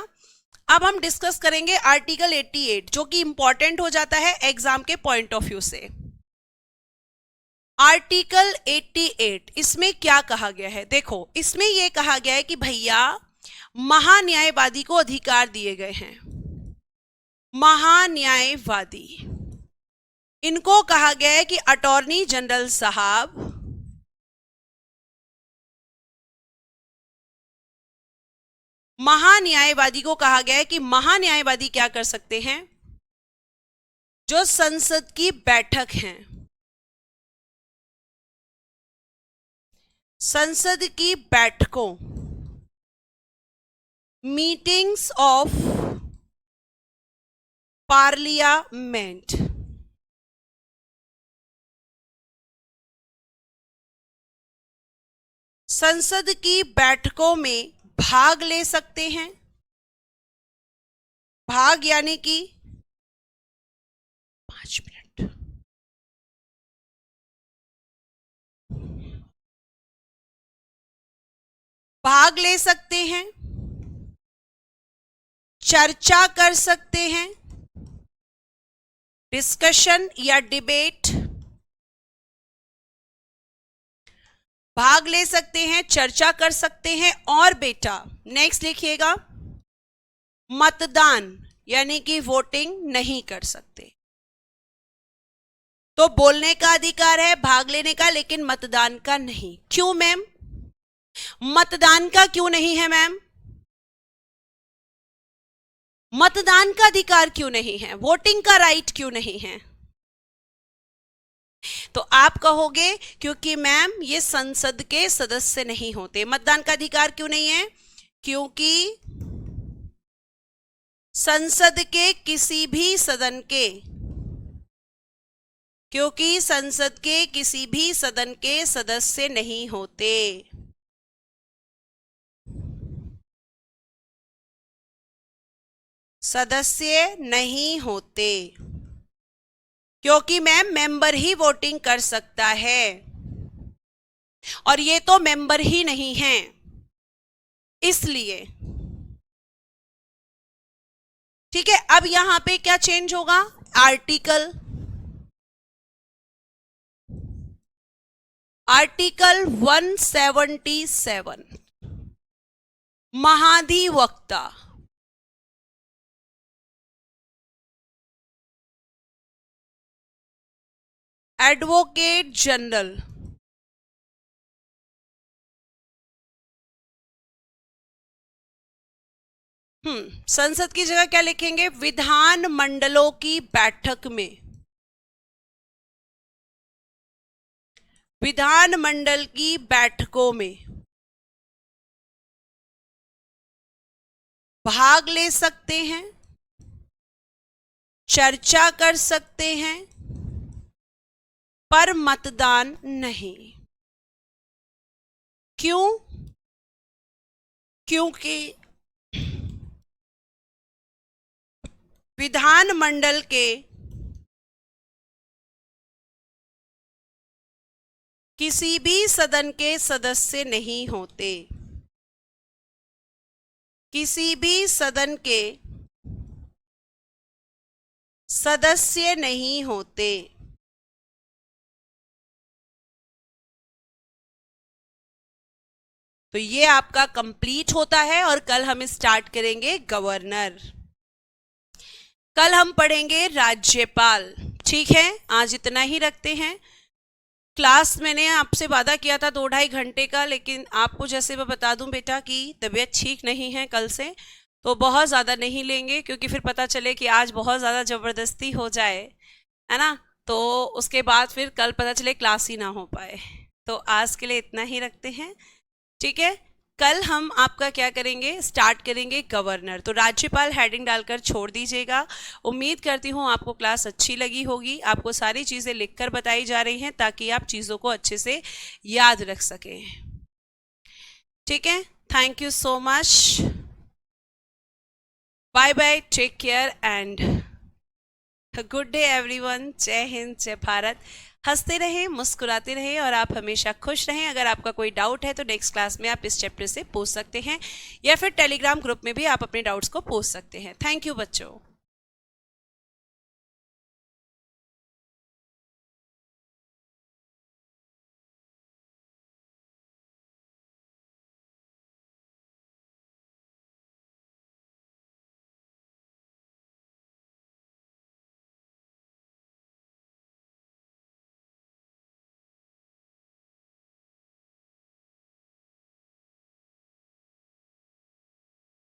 अब हम डिस्कस करेंगे आर्टिकल 88, जो कि इंपॉर्टेंट हो जाता है एग्जाम के पॉइंट ऑफ व्यू से। आर्टिकल 88 इसमें क्या कहा गया है? देखो इसमें यह कहा गया है कि भैया महान्यायवादी को अधिकार दिए गए हैं। महान्यायवादी, इनको कहा गया है कि अटॉर्नी जनरल साहब महान्यायवादी को कहा गया है कि महान्यायवादी क्या कर सकते हैं? जो संसद की बैठक है, संसद की बैठकों, मीटिंग्स ऑफ पार्लियामेंट, संसद की बैठकों में भाग ले सकते हैं। भाग यानी कि 5 मिनट, भाग ले सकते हैं, चर्चा कर सकते हैं, डिस्कशन या डिबेट, भाग ले सकते हैं, चर्चा कर सकते हैं। और बेटा नेक्स्ट लिखिएगा, मतदान यानी कि वोटिंग नहीं कर सकते। तो बोलने का अधिकार है, भाग लेने का, लेकिन मतदान का नहीं। क्यों मैम? मतदान का क्यों नहीं है मैम? मतदान का अधिकार क्यों नहीं है? वोटिंग का राइट क्यों नहीं है? तो आप कहोगे क्योंकि मैम ये संसद के सदस्य नहीं होते। मतदान का अधिकार क्यों नहीं है? क्योंकि संसद के किसी भी सदन के सदस्य नहीं होते। सदस्य नहीं होते क्योंकि मैम मेंबर ही वोटिंग कर सकता है और ये तो मेंबर ही नहीं है, इसलिए। ठीक है, अब यहां पे क्या चेंज होगा? आर्टिकल 177 महाधिवक्ता एडवोकेट जनरल संसद की जगह क्या लिखेंगे? विधान मंडलों की बैठक में, विधान मंडल की बैठकों में भाग ले सकते हैं, चर्चा कर सकते हैं, पर मतदान नहीं। क्यों? क्योंकि विधान मंडल के किसी भी सदन के सदस्य नहीं होते, किसी भी सदन के सदस्य नहीं होते। तो ये आपका कंप्लीट होता है और कल हम स्टार्ट करेंगे गवर्नर। कल हम पढ़ेंगे राज्यपाल। ठीक है, आज इतना ही रखते हैं। क्लास मैंने आपसे वादा किया था 2-2.5 घंटे का, लेकिन आपको जैसे मैं बता दूं बेटा कि तबीयत ठीक नहीं है कल से, तो बहुत ज़्यादा नहीं लेंगे, क्योंकि फिर पता चले कि आज बहुत ज़्यादा ज़बरदस्ती हो जाए, है ना, तो उसके बाद फिर कल पता चले क्लास ही ना हो पाए। तो आज के लिए इतना ही रखते हैं। ठीक है, कल हम आपका क्या करेंगे? स्टार्ट करेंगे गवर्नर। तो राज्यपाल हेडिंग डालकर छोड़ दीजिएगा। उम्मीद करती हूँ आपको क्लास अच्छी लगी होगी। आपको सारी चीज़ें लिखकर बताई जा रही हैं ताकि आप चीज़ों को अच्छे से याद रख सकें। ठीक है, thank you so much, bye bye, take care and good day everyone. जय हिंद, जय भारत। हंसते रहें, मुस्कुराते रहें और आप हमेशा खुश रहें। अगर आपका कोई डाउट है तो नेक्स्ट क्लास में आप इस चैप्टर से पूछ सकते हैं, या फिर टेलीग्राम ग्रुप में भी आप अपने डाउट्स को पूछ सकते हैं। थैंक यू बच्चों।